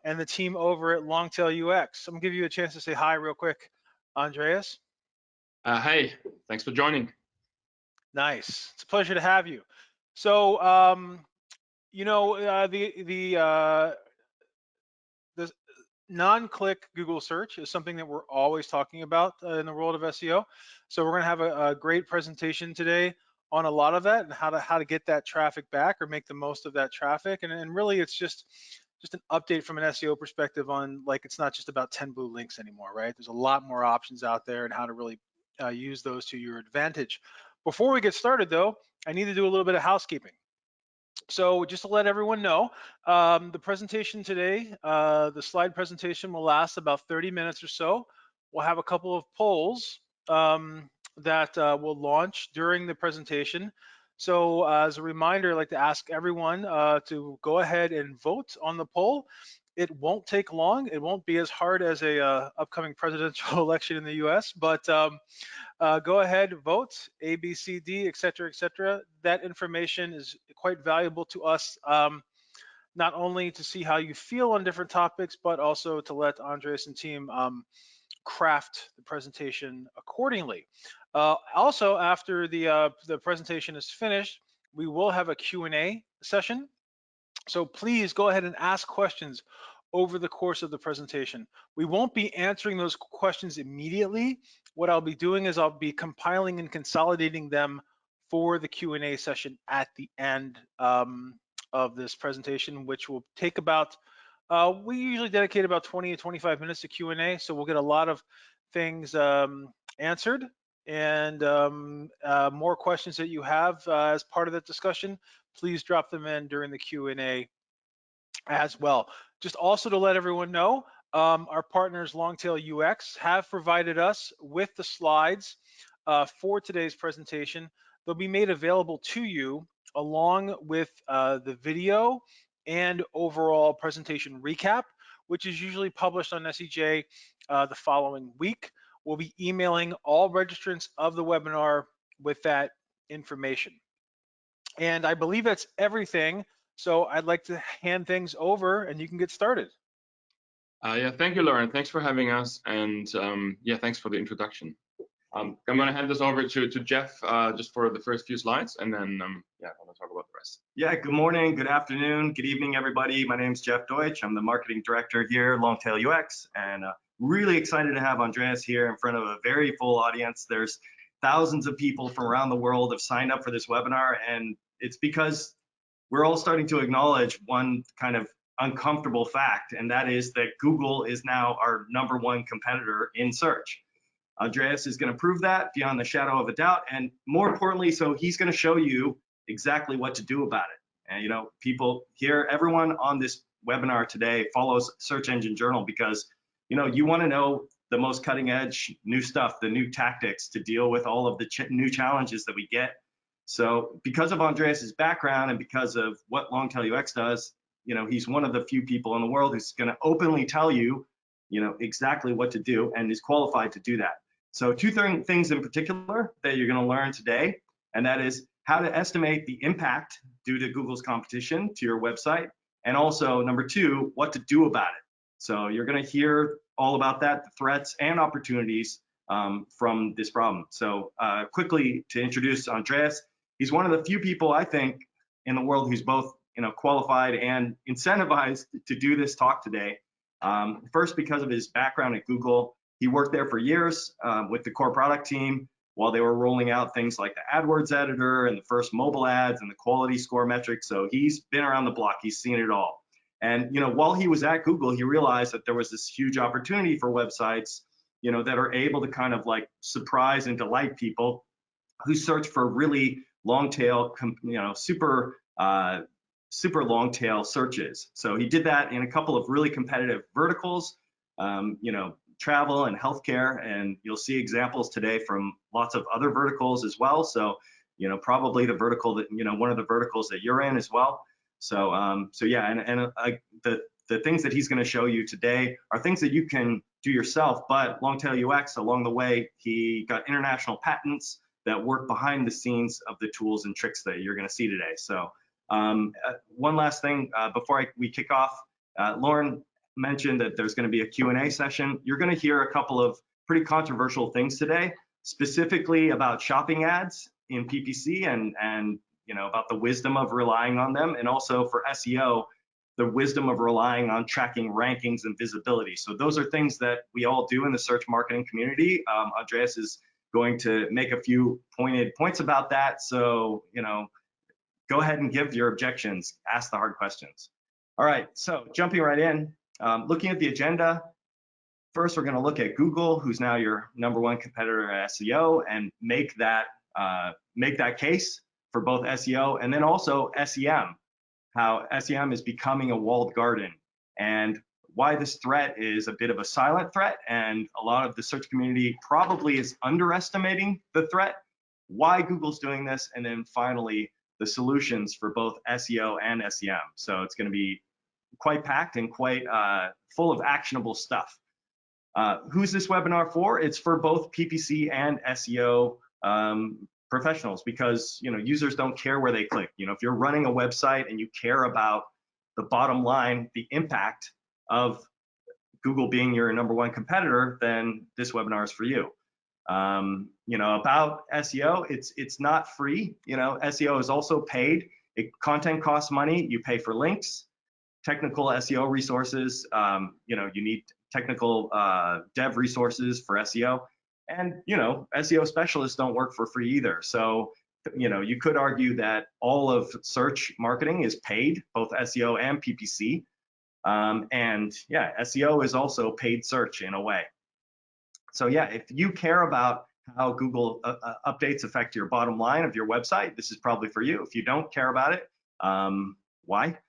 and the team over at Longtail UX. I'm gonna give you a chance to say hi real quick, Andreas. Hey, thanks for joining. Nice. It's a pleasure to have you. So, the non-click Google search is something that we're always talking about in the world of SEO. So we're going to have a great presentation today on a lot of that and how to get that traffic back or make the most of that traffic. And really, it's just an update from an SEO perspective on, like, it's not just about 10 blue links anymore, right? There's a lot more options out there and how to really use those to your advantage. Before we get started, though, I need to do a little bit of housekeeping. So just to let everyone know, the presentation today, the slide presentation will last about 30 minutes or so. We'll have a couple of polls that will launch during the presentation. So as a reminder, I'd like to ask everyone to go ahead and vote on the poll. It won't take long. It won't be as hard as a upcoming presidential election in the US, but go ahead, vote, A, B, C, D, et cetera, et cetera. That information is quite valuable to us, not only to see how you feel on different topics, but also to let Andres and team craft the presentation accordingly. Also, after the presentation is finished, we will have a Q&A session. So please go ahead and ask questions over the course of the presentation. We won't be answering those questions immediately. What I'll be doing is I'll be compiling and consolidating them for the Q&A session at the end of this presentation, which will take about, we usually dedicate about 20 to 25 minutes to Q&A, so we'll get a lot of things answered, and more questions that you have as part of that discussion, please drop them in during the Q&A as well. Just also to let everyone know, our partners Longtail UX have provided us with the slides for today's presentation. They'll be made available to you along with the video and overall presentation recap, which is usually published on SEJ the following week. We'll be emailing all registrants of the webinar with that information. And I believe that's everything. So I'd like to hand things over and you can get started. Yeah, thank you, Lauren. Thanks for having us. And yeah, thanks for the introduction. I'm going to hand this over to Jeff just for the first few slides, and then yeah, I'm going to talk about the rest. Yeah, good morning, good afternoon, good evening, everybody. My name is Jeff Deutsch. I'm the marketing director here at Longtail UX, and really excited to have Andreas here in front of a very full audience. There's thousands of people from around the world have signed up for this webinar, and it's because we're all starting to acknowledge one kind of uncomfortable fact, and that is that Google is now our #1 competitor in search. Andreas is going to prove that beyond the shadow of a doubt, and more importantly, so he's going to show you exactly what to do about it. And you know, people here, everyone on this webinar today follows Search Engine Journal because you know you want to know the most cutting edge new stuff, the new tactics to deal with all of the new challenges that we get. So because of Andreas's background and because of what Longtail UX does, you know, he's one of the few people in the world who's going to openly tell you, you know, exactly what to do and is qualified to do that. So two things in particular that you're going to learn today, and that is how to estimate the impact due to Google's competition to your website, and also number 2, what to do about it. So you're going to hear all about that, the threats and opportunities from this problem. So quickly to introduce Andreas, he's one of the few people I think in the world who's both, you know, qualified and incentivized to do this talk today. First, because of his background at Google. He worked there for years with the core product team while they were rolling out things like the AdWords editor and the first mobile ads and the quality score metrics. So he's been around the block, he's seen it all. And you know, while he was at Google, he realized that there was this huge opportunity for websites, you know, that are able to kind of like surprise and delight people who search for really long tail, you know, super long tail searches. So he did that in a couple of really competitive verticals, you know, travel and healthcare, and you'll see examples today from lots of other verticals as well. So, you know, probably the vertical that, you know, one of the verticals that you're in as well. So, so yeah, and the things that he's going to show you today are things that you can do yourself, but Longtail UX, along the way, he got international patents that work behind the scenes of the tools and tricks that you're going to see today. So one last thing before we kick off, Lauren mentioned that there's going to be a Q&A session. You're going to hear a couple of pretty controversial things today, specifically about shopping ads in PPC and about the wisdom of relying on them, and also for SEO, the wisdom of relying on tracking rankings and visibility. So those are things that we all do in the search marketing community. Andreas is going to make a few pointed points about that. So, go ahead and give your objections, ask the hard questions. All right, so jumping right in, looking at the agenda, first we're going to look at Google, who's now your #1 competitor at SEO, and make that case for both SEO and then also SEM, how SEM is becoming a walled garden, and why this threat is a bit of a silent threat, and a lot of the search community probably is underestimating the threat, why Google's doing this, and then finally the solutions for both SEO and SEM. So it's going to be quite packed and quite full of actionable stuff. Who's this webinar for? It's for both PPC and SEO professionals, because users don't care where they click. If you're running a website and you care about the bottom line, the impact of Google being your #1 competitor, then this webinar is for you. About SEO, it's not free. SEO is also paid. Content costs money. You pay for links, technical SEO resources. You need technical dev resources for SEO. And SEO specialists don't work for free either. So you could argue that all of search marketing is paid, both SEO and PPC. And yeah, SEO is also paid search in a way. So yeah, if you care about how Google updates affect your bottom line of your website, this is probably for you. If you don't care about it, why?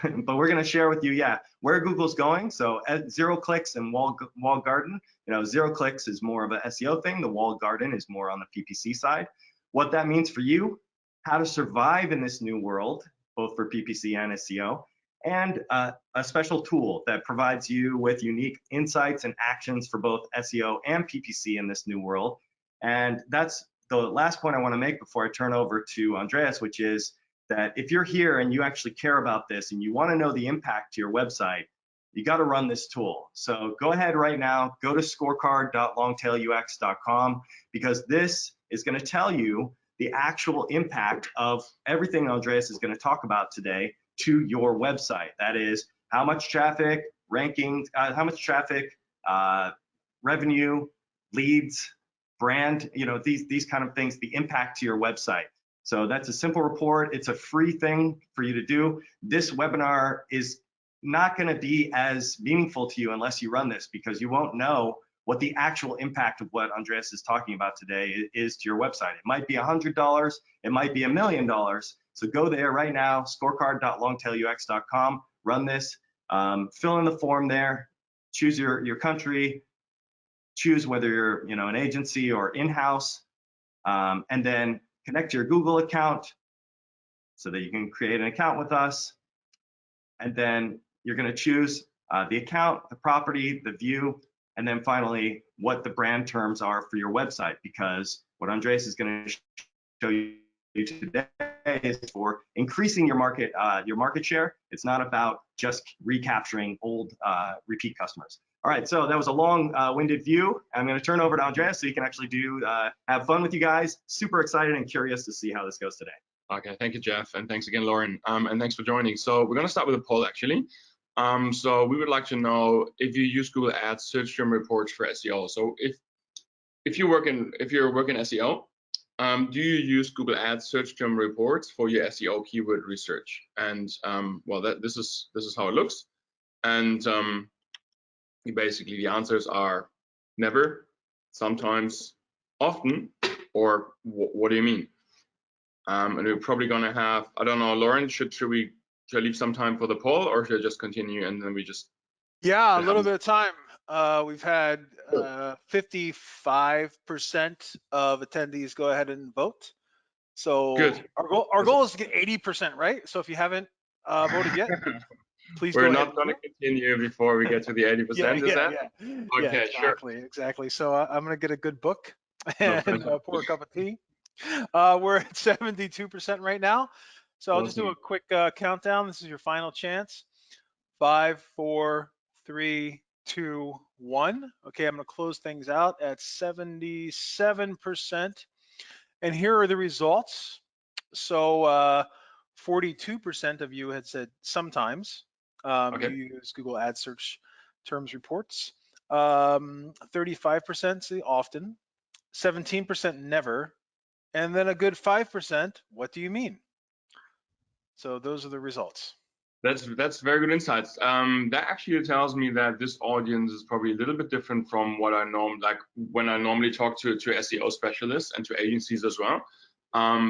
But we're going to share with you, where Google's going. So at 0 clicks and walled garden, 0 clicks is more of an SEO thing. The walled garden is more on the PPC side. What that means for you, how to survive in this new world, both for PPC and SEO, and a special tool that provides you with unique insights and actions for both SEO and PPC in this new world. And that's the last point I want to make before I turn over to Andreas, which is that if you're here and you actually care about this and you want to know the impact to your website, you got to run this tool. So go ahead right now, go to scorecard.longtailux.com, because this is going to tell you the actual impact of everything Andreas is going to talk about today to your website. That is how much traffic, rankings, how much traffic, revenue, leads, brand, these kind of things, the impact to your website. So that's a simple report. It's a free thing for you to do. This webinar is not going to be as meaningful to you unless you run this, because you won't know what the actual impact of what Andreas is talking about today is to your website. It might be $100, it might be $1 million. So go there right now, scorecard.longtailux.com, run this, fill in the form there, choose your country, choose whether you're an agency or in-house, and then connect your Google account so that you can create an account with us. And then you're going to choose the account, the property, the view, and then finally what the brand terms are for your website, because what Andreas is going to show you today is for increasing your market share. It's not about just recapturing old repeat customers. All right, so that was a long-winded view. I'm going to turn over to Andreas so you can actually have fun with you guys. Super excited and curious to see how this goes today. Okay, thank you, Jeff, and thanks again, Lauren, and thanks for joining. So we're going to start with a poll, actually. So we would like to know if you use Google Ads search term reports for SEO. So if you're working SEO, do you use Google Ads search term reports for your SEO keyword research? And well, this is how it looks. And basically the answers are never, sometimes, often, or what do you mean? And we're probably gonna have, I don't know, Lauren, should I leave some time for the poll, or should I just continue and then we just? Yeah, a little bit of time. We've had 55% of attendees go ahead and vote. So Good. our goal is to get 80%, right? So if you haven't voted yet, please We're go ahead. not going to continue before we get to the 80%, is that? Okay, exactly. So I'm going to get a good book No, and pour a cup of tea. We're at 72% right now. So I'll just do a quick countdown. This is your final chance. 5, 4, 3, 2, 1. Okay, I'm going to close things out at 77%. And here are the results. So 42% of you had said sometimes you Okay. use Google Ad Search terms reports. 35% say often. 17% never. And then a good 5%, what do you mean? So those are the results. That's very good insights. That actually tells me that this audience is probably a little bit different from what I when I normally talk to SEO specialists and to agencies as well.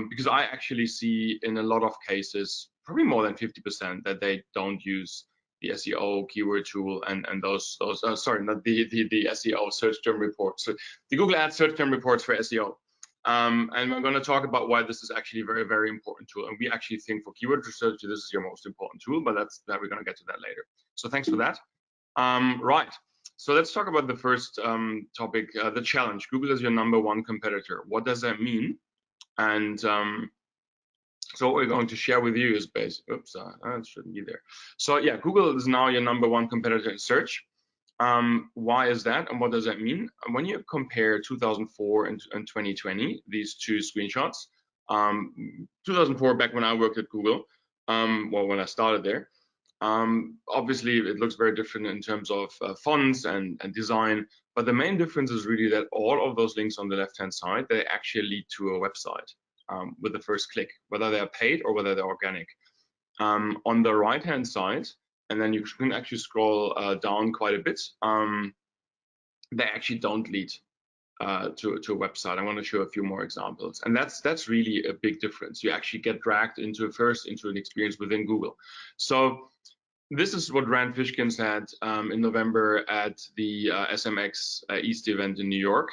Because I actually see in a lot of cases, probably more than 50%, that they don't use the SEO keyword tool and those sorry, not the SEO search term reports, so the Google Ads search term reports for SEO. And we're going to talk about why this is actually a very, very important tool. And we actually think for keyword research, this is your most important tool, but we're going to get to that later. So thanks for that. Right. So let's talk about the first topic, the challenge. Google is your #1 competitor. What does that mean? And so what we're going to share with you is basically, oops, it shouldn't be there. So yeah, Google is now your #1 competitor in search. Why is that, and what does that mean? When you compare 2004 and 2020, these two screenshots, 2004, back when I worked at Google, well, when I started there, obviously it looks very different in terms of fonts and design, but the main difference is really that all of those links on the left-hand side, they actually lead to a website with the first click, whether they're paid or whether they're organic. On the right-hand side, and then you can actually scroll down quite a bit, they actually don't lead to a website. I want to show a few more examples, and that's really a big difference. You actually get dragged into an experience within Google. So this is what Rand Fishkin said in November at the SMX East event in New York.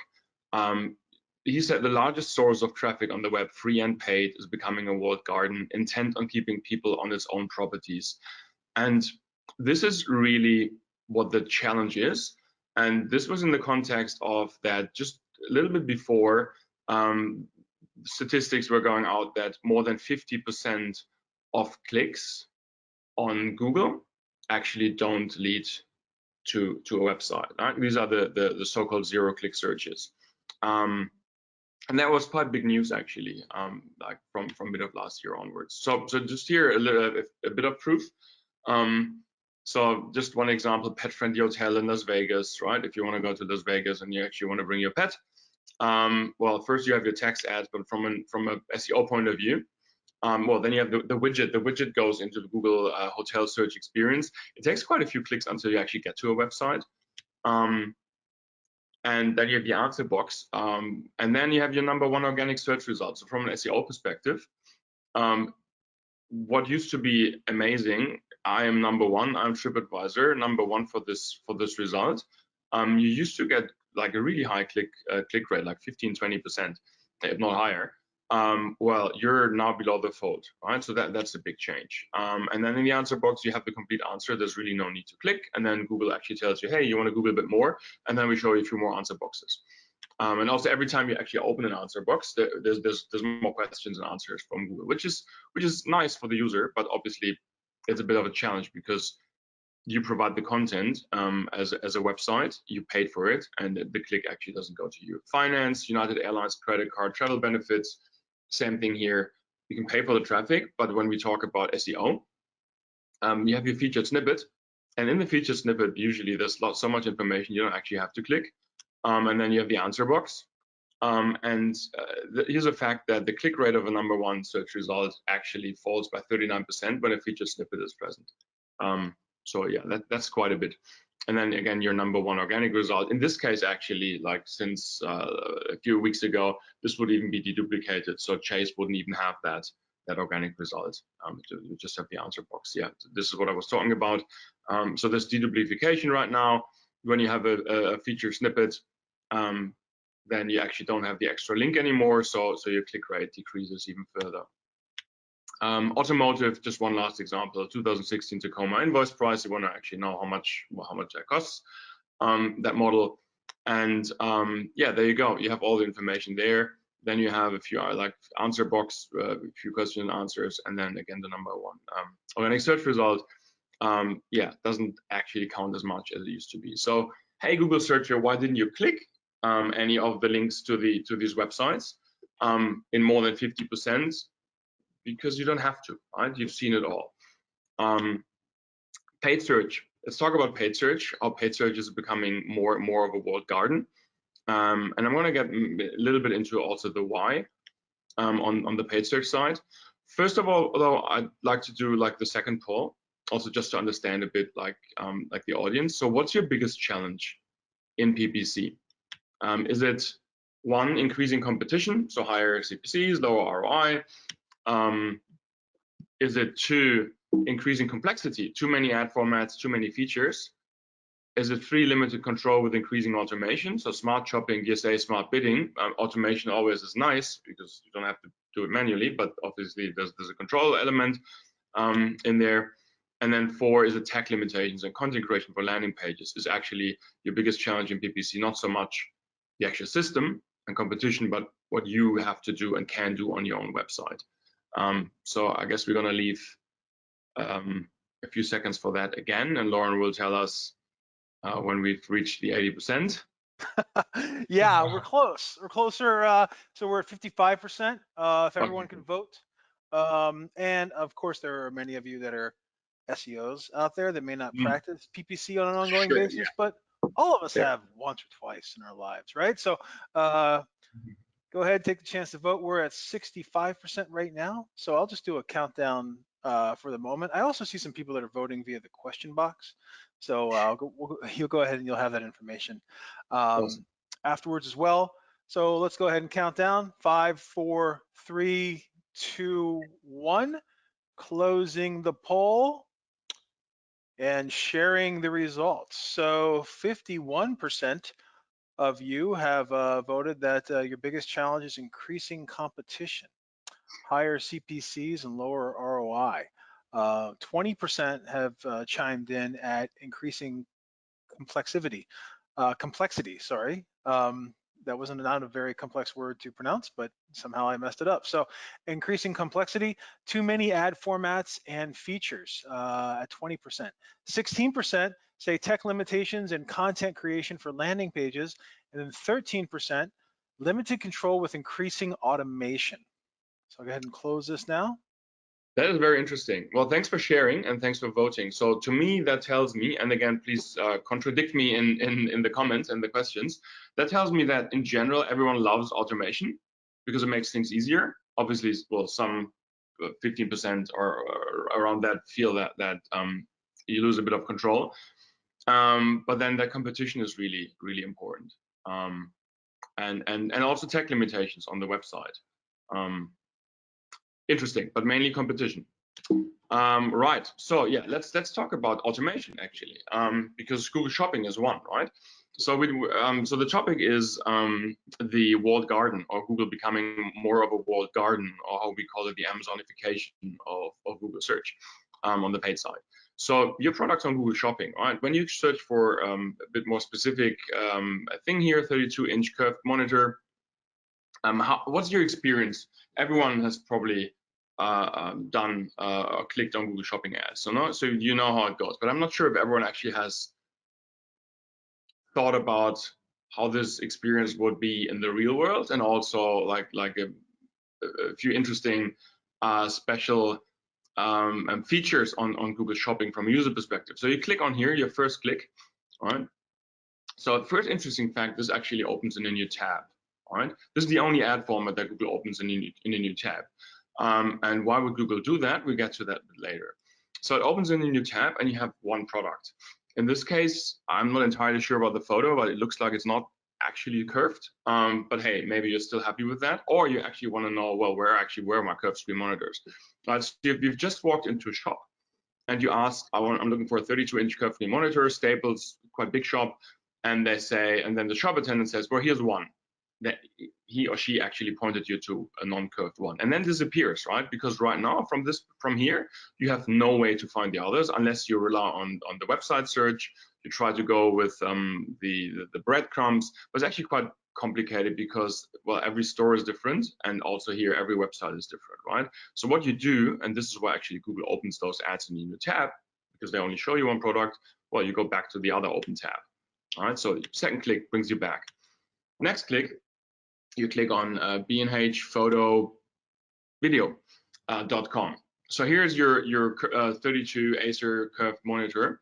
He said the largest source of traffic on the web, free and paid, is becoming a walled garden, intent on keeping people on its own properties. And this is really what the challenge is. And this was in the context of that just a little bit before, statistics were going out that more than 50% of clicks on Google actually don't lead to a website. Right? These are the so-called zero-click searches. And that was quite big news actually, like from mid of last year onwards. So just here a bit of proof. So just one example, pet-friendly hotel in Las Vegas, right? If you want to go to Las Vegas and you actually want to bring your pet, well, first you have your text ads, but from a SEO point of view, well, then you have the widget. The widget goes into the Google hotel search experience. It takes quite a few clicks until you actually get to a website. And then you have the answer box, and then you have your #1 organic search results. So from an SEO perspective, what used to be amazing, I am #1, I'm TripAdvisor, #1 for this result. You used to get like a really high click rate, like 15–20%, if not higher. Well, you're now below the fold, right? So that's a big change. And then in the answer box, you have the complete answer. There's really no need to click. And then Google actually tells you, hey, you want to Google a bit more? And then we show you a few more answer boxes. And also every time you actually open an answer box, there's more questions and answers from Google, which is nice for the user, but obviously it's a bit of a challenge because you provide the content as a website, you paid for it, and the click actually doesn't go to you. Finance, United Airlines, credit card, travel benefits, same thing here. You can pay for the traffic, but when we talk about SEO, you have your featured snippet, and in the featured snippet, usually there's so much information you don't actually have to click. And then you have the answer box. Here's a fact that the click rate of a #1 search result actually falls by 39% when a featured snippet is present. So yeah, that's quite a bit. And then again, your #1 organic result. In this case, actually, like since a few weeks ago, this would even be deduplicated. So Chase wouldn't even have that organic result. You just have the answer box. Yeah, this is what I was talking about. So there's deduplication right now. When you have a feature snippet, then you actually don't have the extra link anymore. So your click rate decreases even further. Automotive, just one last example, 2016 Tacoma invoice price. You want to actually know how much that costs, that model. And yeah, there you go. You have all the information there. Then you have a few like answer box, a few question and answers, and then again the #1 organic search result. yeah, doesn't actually count as much as it used to be. So, hey, Google searcher, why didn't you click any of the links to these websites in more than 50%? Because you don't have to, right? You've seen it all. Paid search. Let's talk about paid search. How paid search is becoming more and more of a walled garden. And I'm going to get a little bit into also the why on the paid search side. First of all, though, I'd like to do like the second poll, also just to understand a bit like the audience. So what's your biggest challenge in PPC? Is it one, increasing competition, so higher CPCs, lower ROI? Is it two, increasing complexity, too many ad formats, too many features? Is it three, limited control with increasing automation? So smart shopping, DSA, smart bidding. Automation always is nice because you don't have to do it manually, but obviously there's a control element in there. And then four is the tech limitations, and content creation for landing pages is actually your biggest challenge in PPC, not so much the actual system and competition, but what you have to do and can do on your own website. So I guess we're going to leave a few seconds for that again, and Lauren will tell us when we've reached the 80%. Yeah, we're close. We're closer. So we're at 55%. If everyone Okay. can vote. And of course, there are many of you that are SEOs out there that may not practice PPC on an ongoing Sure, basis, but all of us yeah. have once or twice in our lives, right? So go ahead, take the chance to vote. We're at 65% right now. So I'll just do a countdown for the moment. I also see some people that are voting via the question box. So you'll go ahead and you'll have that information Awesome. afterwards as well. So let's go ahead and count down. 5, 4, 3, 2, 1. Closing the poll and sharing the results. So 51% of you have voted that your biggest challenge is increasing competition, higher CPCs and lower ROI. 20% have chimed in at increasing complexity. Sorry. That wasn't not a very complex word to pronounce, but somehow I messed it up. So increasing complexity, too many ad formats and features at 20%. 16% say tech limitations and content creation for landing pages, and then 13% limited control with increasing automation. So I'll go ahead and close this now. That is very interesting. Well, thanks for sharing and thanks for voting. So to me, that tells me, and again, please contradict me in the comments and the questions. That tells me that in general, everyone loves automation because it makes things easier. Obviously, well, some 15% or around that feel that you lose a bit of control. But then that competition is really, really important. And also tech limitations on the website. Interesting, but mainly competition. Right. So yeah, let's talk about automation actually, because Google Shopping is one, right? So so the topic is the walled garden, or Google becoming more of a walled garden, or how we call it, the Amazonification of Google search on the paid side. So your products on Google Shopping, right? When you search for a bit more specific thing here, 32-inch curved monitor. What's your experience? Everyone has probably done or clicked on Google Shopping ads, so you know how it goes. But I'm not sure if everyone actually has thought about how this experience would be in the real world, and also like a few interesting special features on Google Shopping from a user perspective. So you click on here, your first click, all right? So the first interesting fact, this actually opens in a new tab. All right, this is the only ad format that Google opens in a new tab. And why would Google do that? We'll get to that a bit later. So it opens in a new tab and you have one product. In this case, I'm not entirely sure about the photo, but it looks like it's not actually curved. But hey, maybe you're still happy with that, or you actually want to know, well, where are my curved screen monitors? Right, so if you've just walked into a shop and you ask, I'm looking for a 32-inch curved screen monitor, Staples, quite big shop, and they say, and then the shop attendant says, well, here's one. That he or she actually pointed you to a non-curved one, and then disappears, right? Because right now, from here, you have no way to find the others unless you rely on the website search. You try to go with the breadcrumbs, but it's actually quite complicated because, well, every store is different, and also here every website is different, right? So what you do, and this is why actually Google opens those ads in a new tab, because they only show you one product, well, you go back to the other open tab. All right, so second click brings you back. Next click, you click on B&H photo video.com. So here's your 32 Acer curved monitor,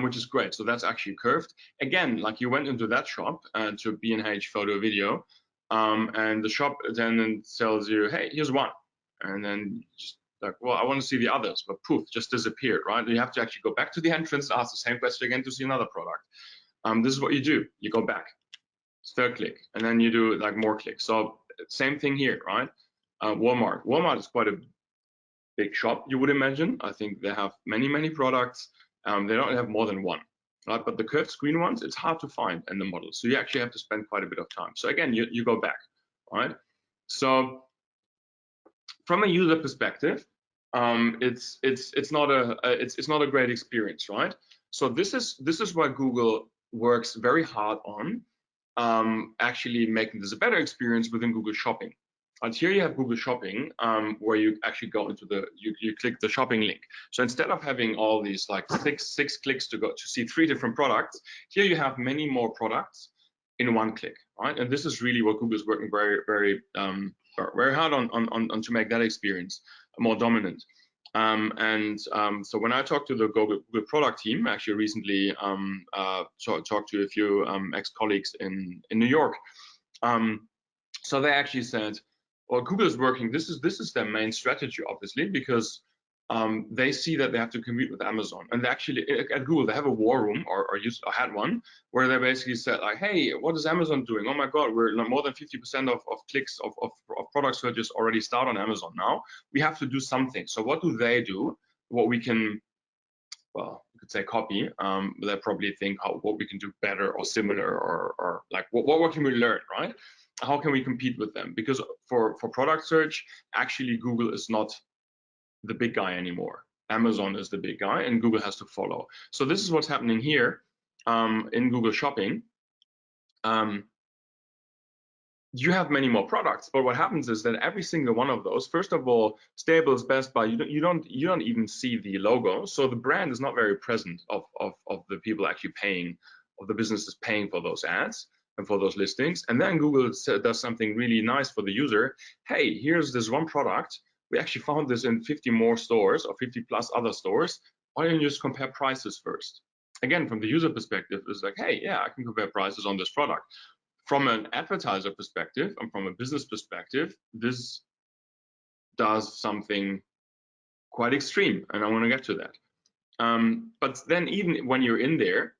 which is great. So that's actually curved. Again, like you went into that shop to B&H photo video, and the shop attendant tells you, hey, here's one. And then just like, well, I want to see the others, but poof, just disappeared, right? You have to actually go back to the entrance, ask the same question again to see another product. This is what you do. You go back, third click, and then you do like more clicks. So same thing here, right? Walmart. Walmart is quite a big shop, you would imagine. I think they have many products. They don't have more than one, right? But the curved screen ones, it's hard to find in the model. So you actually have to spend quite a bit of time. So again, you go back, right? So from a user perspective, it's not a great experience, right? So this is why Google works very hard on actually making this a better experience within Google Shopping. And here you have Google Shopping, where you actually go into you click the shopping link. So instead of having all these like six clicks to go to see 3 different products, here you have many more products in one click, right? And this is really what Google is working very hard on to make that experience more dominant. So when I talked to the Google product team, actually recently talked to a few ex-colleagues in New York, so they actually said, well, Google is working. This is their main strategy, obviously, because they see that they have to compete with Amazon. And they actually, at Google, they have a war room, or had one, where they basically said, like, hey, what is Amazon doing? Oh my God, we're more than 50% of clicks of product searches already start on Amazon now. We have to do something. So what do they do? What we can, well, you could say copy, but they probably think what we can do better or similar, or like what can we learn, right? How can we compete with them? Because for product search, actually Google is not the big guy anymore. Amazon is the big guy, and Google has to follow. So this is what's happening here in Google Shopping. You have many more products, but what happens is that every single one of those, first of all, Staples, Best Buy, you don't even see the logo, so the brand is not very present of the people actually paying, of the businesses paying for those ads and for those listings. And then Google does something really nice for the user. Hey, here's this one product. We actually found this in 50 more stores, or 50 plus other stores. Why don't you just compare prices first? Again, from the user perspective, it's like, hey, yeah, I can compare prices on this product. From an advertiser perspective and from a business perspective, this does something quite extreme, and I want to get to that. But then even when you're in there,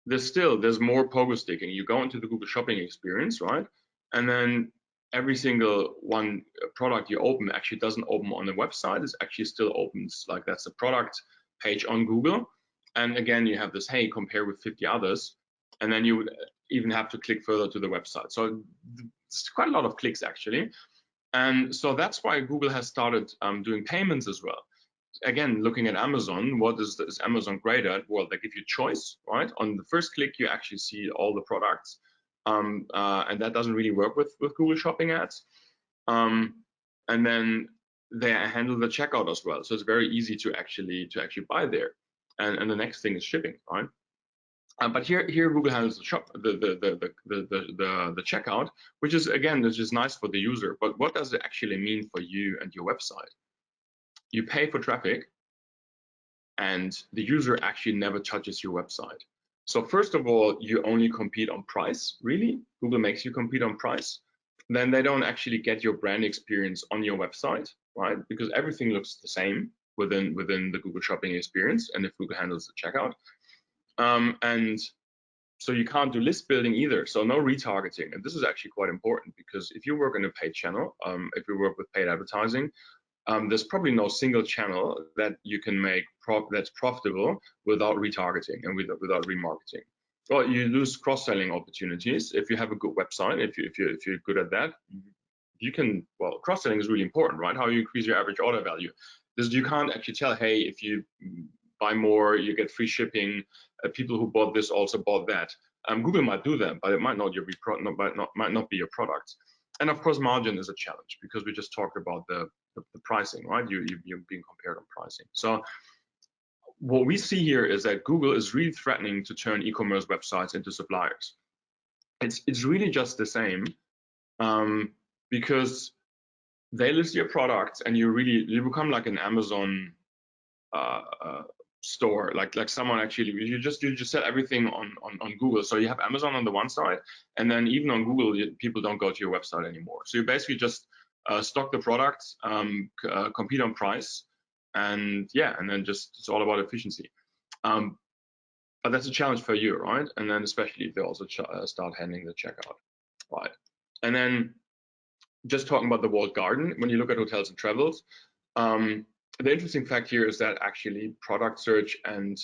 there's more pogo sticking. You go into the Google Shopping experience, right? And then every single one product you open actually doesn't open on the website. It actually still opens like that's a product page on Google. And again, you have this, hey, compare with 50 others. And then you would even have to click further to the website. So it's quite a lot of clicks actually. And so that's why Google has started doing payments as well. Again, looking at Amazon, what is Amazon great at? Well, they give you choice, right? On the first click, you actually see all the products. And that doesn't really work with Google Shopping ads. And then they handle the checkout as well. So it's very easy to actually buy there. And the next thing is shipping, right? But here Google handles the checkout, which is nice for the user. But what does it actually mean for you and your website? You pay for traffic, and the user actually never touches your website. So first of all, you only compete on price. Really, Google makes you compete on price. Then they don't actually get your brand experience on your website, right? Because everything looks the same within the Google Shopping experience, and if Google handles the checkout. And so you can't do list building either. So no retargeting. And this is actually quite important, because if you work in a paid channel, if you work with paid advertising, there's probably no single channel that you can make that's profitable without retargeting and without remarketing. Well, you lose cross-selling opportunities if you have a good website. If you're good at that, you can. Well, cross-selling is really important, right? How you increase your average order value. Because you can't actually tell, hey, if you buy more, you get free shipping. People who bought this also bought that. Google might do that, but it might not be your product. And of course, margin is a challenge, because we just talked about the pricing, right? You're being compared on pricing. So what we see here is that Google is really threatening to turn e-commerce websites into suppliers. It's really just the same, because they list your products and you become like an Amazon store, like someone actually, you just sell everything on Google. So you have Amazon on the one side, and then even on Google, people don't go to your website anymore. So you basically just stock the products, compete on price, and yeah, and then just it's all about efficiency. But that's a challenge for you, right? And then especially if they also start handling the checkout, right? And then just talking about the walled garden, when you look at hotels and travels, the interesting fact here is that actually product search and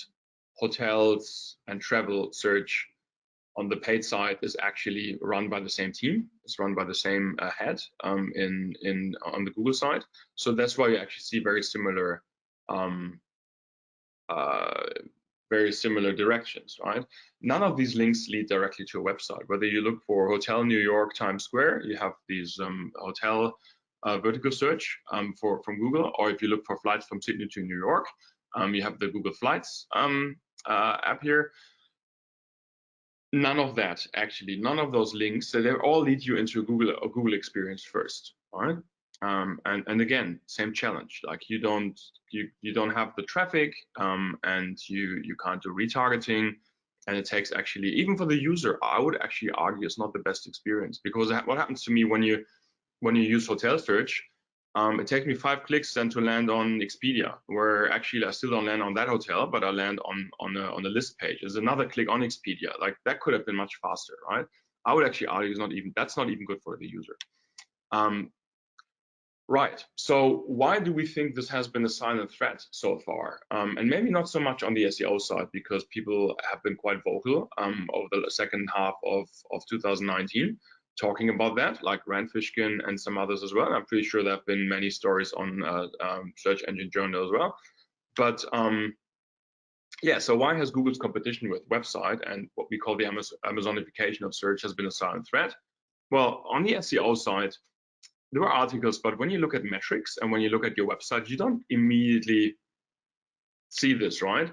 hotels and travel search on the paid side is actually run by the same team. It's run by the same head on the Google side. So that's why you actually see very similar directions, right? None of these links lead directly to a website. Whether you look for Hotel New York Times Square, you have these hotel vertical search from Google, or if you look for flights from Sydney to New York, you have the Google Flights app here. None of that, actually, none of those links, so they all lead you into a Google experience first, all right? And again, same challenge. Like you don't have the traffic, and you can't do retargeting, and it takes actually, even for the user, I would actually argue it's not the best experience, because what happens to me when you use hotel search, it takes me 5 clicks then to land on Expedia, where actually I still don't land on that hotel, but I land on the list page. There's another click on Expedia. Like that could have been much faster, right? I would actually argue that's not even good for the user. Right. So why do we think this has been a silent threat so far? And maybe not so much on the SEO side, because people have been quite vocal over the second half of 2019, talking about that, like Rand Fishkin and some others as well. I'm pretty sure there have been many stories on Search Engine Journal as well. But yeah, so why has Google's competition with website and what we call the Amazonification of search has been a silent threat? Well, on the SEO side, there are articles, but when you look at metrics and when you look at your website, you don't immediately see this, right?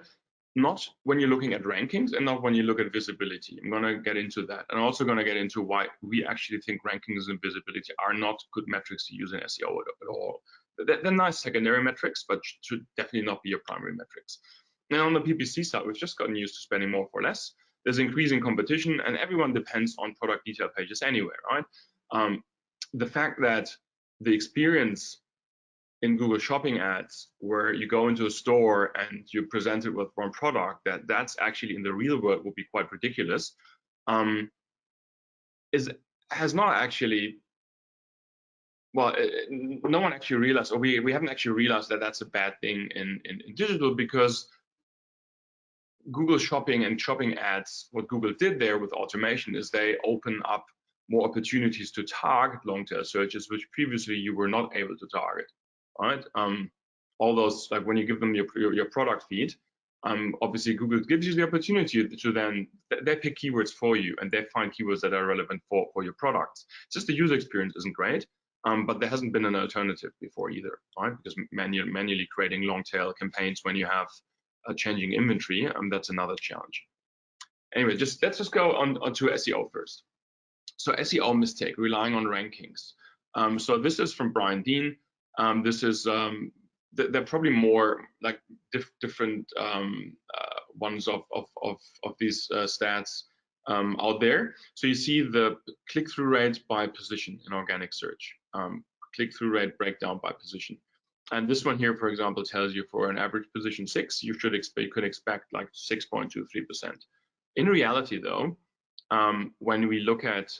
Not when you're looking at rankings and not when you look at visibility. I'm going to get into that. And I'm also going to get into why we actually think rankings and visibility are not good metrics to use in SEO at all. They're nice secondary metrics, but should definitely not be your primary metrics. And on the PPC side, we've just gotten used to spending more for less. There's increasing competition, and everyone depends on product detail pages anyway, right? The fact that the experience in Google Shopping ads, where you go into a store and you're presented with one product, that's actually in the real world would be quite ridiculous, has not actually, well, no one actually realized, or we haven't actually realized that that's a bad thing in digital, because Google Shopping and shopping ads, what Google did there with automation is they open up more opportunities to target long tail searches, which previously you were not able to target, right? All those, like when you give them your product feed, obviously Google gives you the opportunity to then, they pick keywords for you and they find keywords that are relevant for your products. It's just the user experience isn't great, but there hasn't been an alternative before either, right? Because manually creating long tail campaigns when you have a changing inventory, that's another challenge. Anyway, let's just go on to SEO first. So SEO mistake, relying on rankings. So this is from Brian Dean. This is, there are probably more like different ones of these stats out there. So you see the click-through rate by position in organic search, click-through rate breakdown by position. And this one here, for example, tells you for an average position 6, you could expect like 6.23%. In reality, though, when we look at,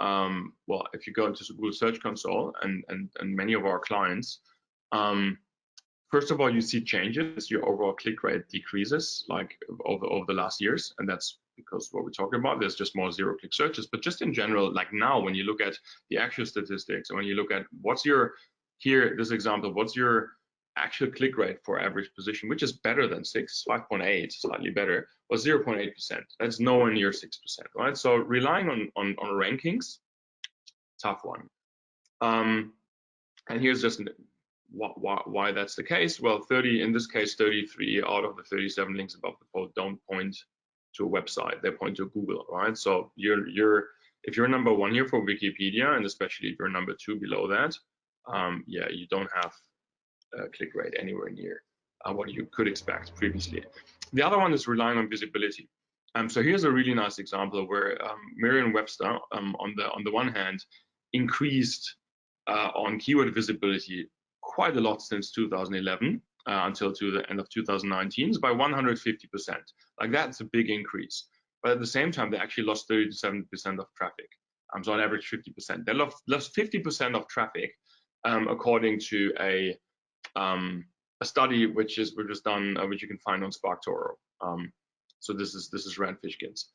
well, if you go into Google Search Console and many of our clients, first of all, you see changes. Your overall click rate decreases like over the last years, and that's because what we're talking about, there's just more zero-click searches. But just in general, like now, when you look at the actual statistics, and when you look at what's your, here, this example, what's your actual click rate for average position, which is better than 6, 5.8, slightly better, was 0.8%. That's nowhere near 6%, right? So relying on rankings, tough one. And here's just why that's the case? Well, 30 in this case, 33 out of the 37 links above the post don't point to a website; they point to Google, right? So if you're number one here for Wikipedia, and especially if you're number two below that, yeah, you don't have a click rate anywhere near what you could expect previously. The other one is relying on visibility. So here's a really nice example where Merriam-Webster, on the one hand, increased on keyword visibility quite a lot since 2011 until to the end of 2019 by 150%. Like that's a big increase. But at the same time, they actually lost 30 to 70% of traffic. So on average, 50%. They lost 50% of traffic, according to a study which was done, which you can find on SparkToro. So this is Rand Fishkin's.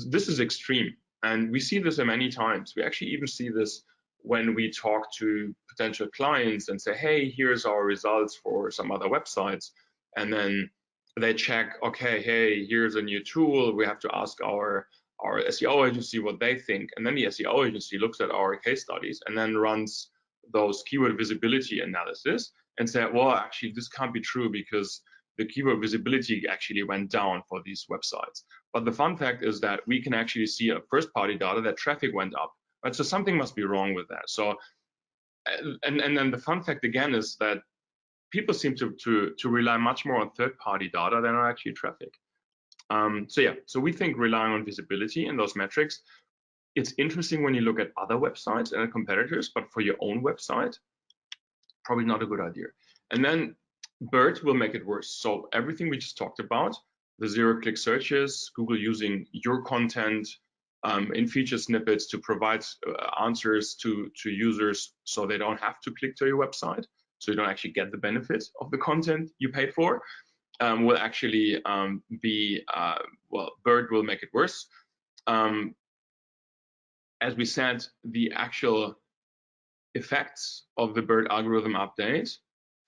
This is extreme, and we see this many times. We actually even see this when we talk to potential clients and say, hey, here's our results for some other websites, and then they check, okay, hey, here's a new tool. We have to ask our SEO agency what they think, and then the SEO agency looks at our case studies and then runs those keyword visibility analysis and say, well, actually, this can't be true because the keyword visibility actually went down for these websites. But the fun fact is that we can actually see a first-party data that traffic went up. Right? So something must be wrong with that. So, and then the fun fact again is that people seem to rely much more on third-party data than on actually traffic. So yeah, so we think relying on visibility and those metrics, it's interesting when you look at other websites and competitors, but for your own website, probably not a good idea. And then BERT will make it worse. So everything we just talked about, the zero-click searches, Google using your content in feature snippets to provide answers to users so they don't have to click to your website, so you don't actually get the benefit of the content you paid for, will actually be, well, BERT will make it worse. As we said, the actual effects of the BERT algorithm update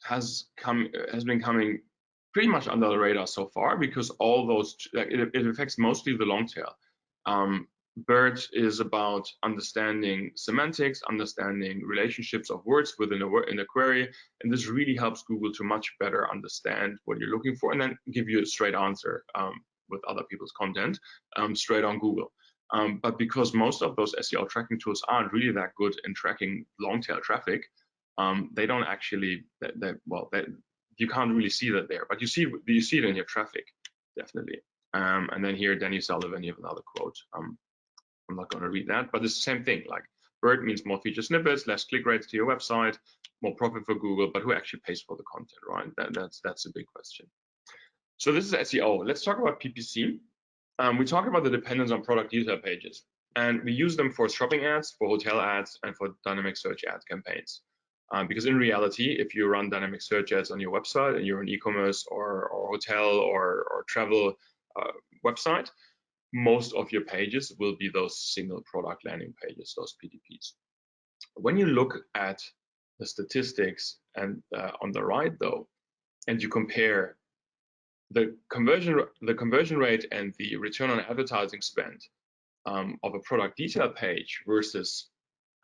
has been coming pretty much under the radar so far, because all those it affects mostly the long tail. BERT is about understanding semantics, understanding relationships of words within a query, and this really helps Google to much better understand what you're looking for and then give you a straight answer with other people's content straight on Google. But because most of those SEO tracking tools aren't really that good in tracking long tail traffic, they don't actually, you can't really see that there, but you see it in your traffic, definitely. And then here, Danny Sullivan, you have another quote. I'm not going to read that, but it's the same thing. Like BERT means more feature snippets, less click rates to your website, more profit for Google, but who actually pays for the content, right? That's a big question. So this is SEO. Let's talk about PPC. We talk about the dependence on product detail pages, and we use them for shopping ads, for hotel ads, and for dynamic search ad campaigns. Because in reality, if you run dynamic search ads on your website and you're an e-commerce or hotel or travel website, most of your pages will be those single product landing pages, those PDPs. When you look at the statistics and on the right though, and you compare the conversion rate and the return on advertising spend of a product detail page versus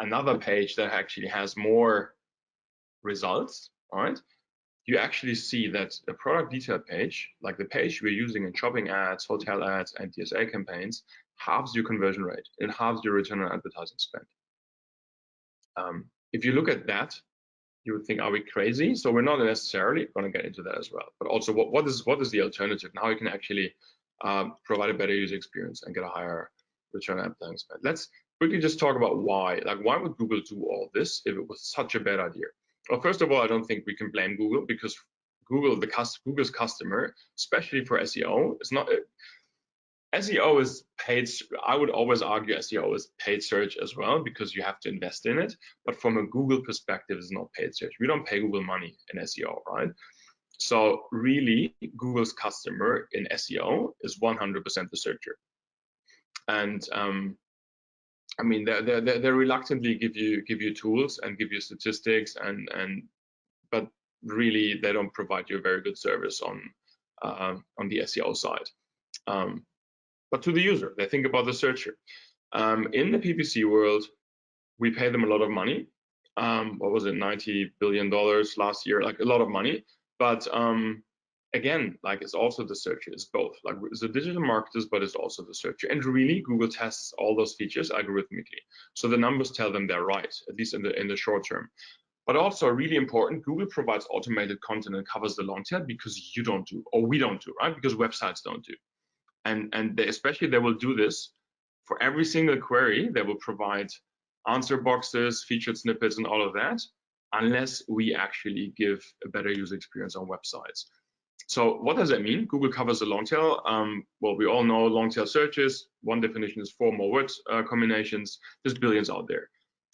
another page that actually has more results, all right, you actually see that a product detail page, like the page we're using in shopping ads, hotel ads, and DSA campaigns, halves your conversion rate and halves your return on advertising spend. If you look at that, you would think, are we crazy? So we're not necessarily going to get into that as well. But also, what is the alternative and how you can actually provide a better user experience and get a higher return on advertising spend? Let's quickly just talk about why. Like, why would Google do all this if it was such a bad idea? Well, first of all, I don't think we can blame Google, because Google's customer, especially for SEO, is not. SEO is paid. I would always argue SEO is paid search as well, because you have to invest in it. But from a Google perspective, it's not paid search. We don't pay Google money in SEO, right? So really, Google's customer in SEO is 100% the searcher. And I mean, they reluctantly give you tools and give you statistics, but really they don't provide you a very good service on the SEO side. But to the user, they think about the searcher. In the PPC world, we pay them a lot of money What was it, $90 billion last year, like a lot of money. But again, like it's also the searcher, it's both. Like it's the digital marketers, but it's also the searcher. And really, Google tests all those features algorithmically. So the numbers tell them they're right, at least in the short term. But also really important, Google provides automated content and covers the long tail because you don't do, or we don't do, right? Because websites don't do. And they, especially they will do this for every single query. They will provide answer boxes, featured snippets, and all of that, unless we actually give a better user experience on websites. So what does that mean? Google covers the long tail. Well, we all know long tail searches. One definition is 4 more word combinations. There's billions out there.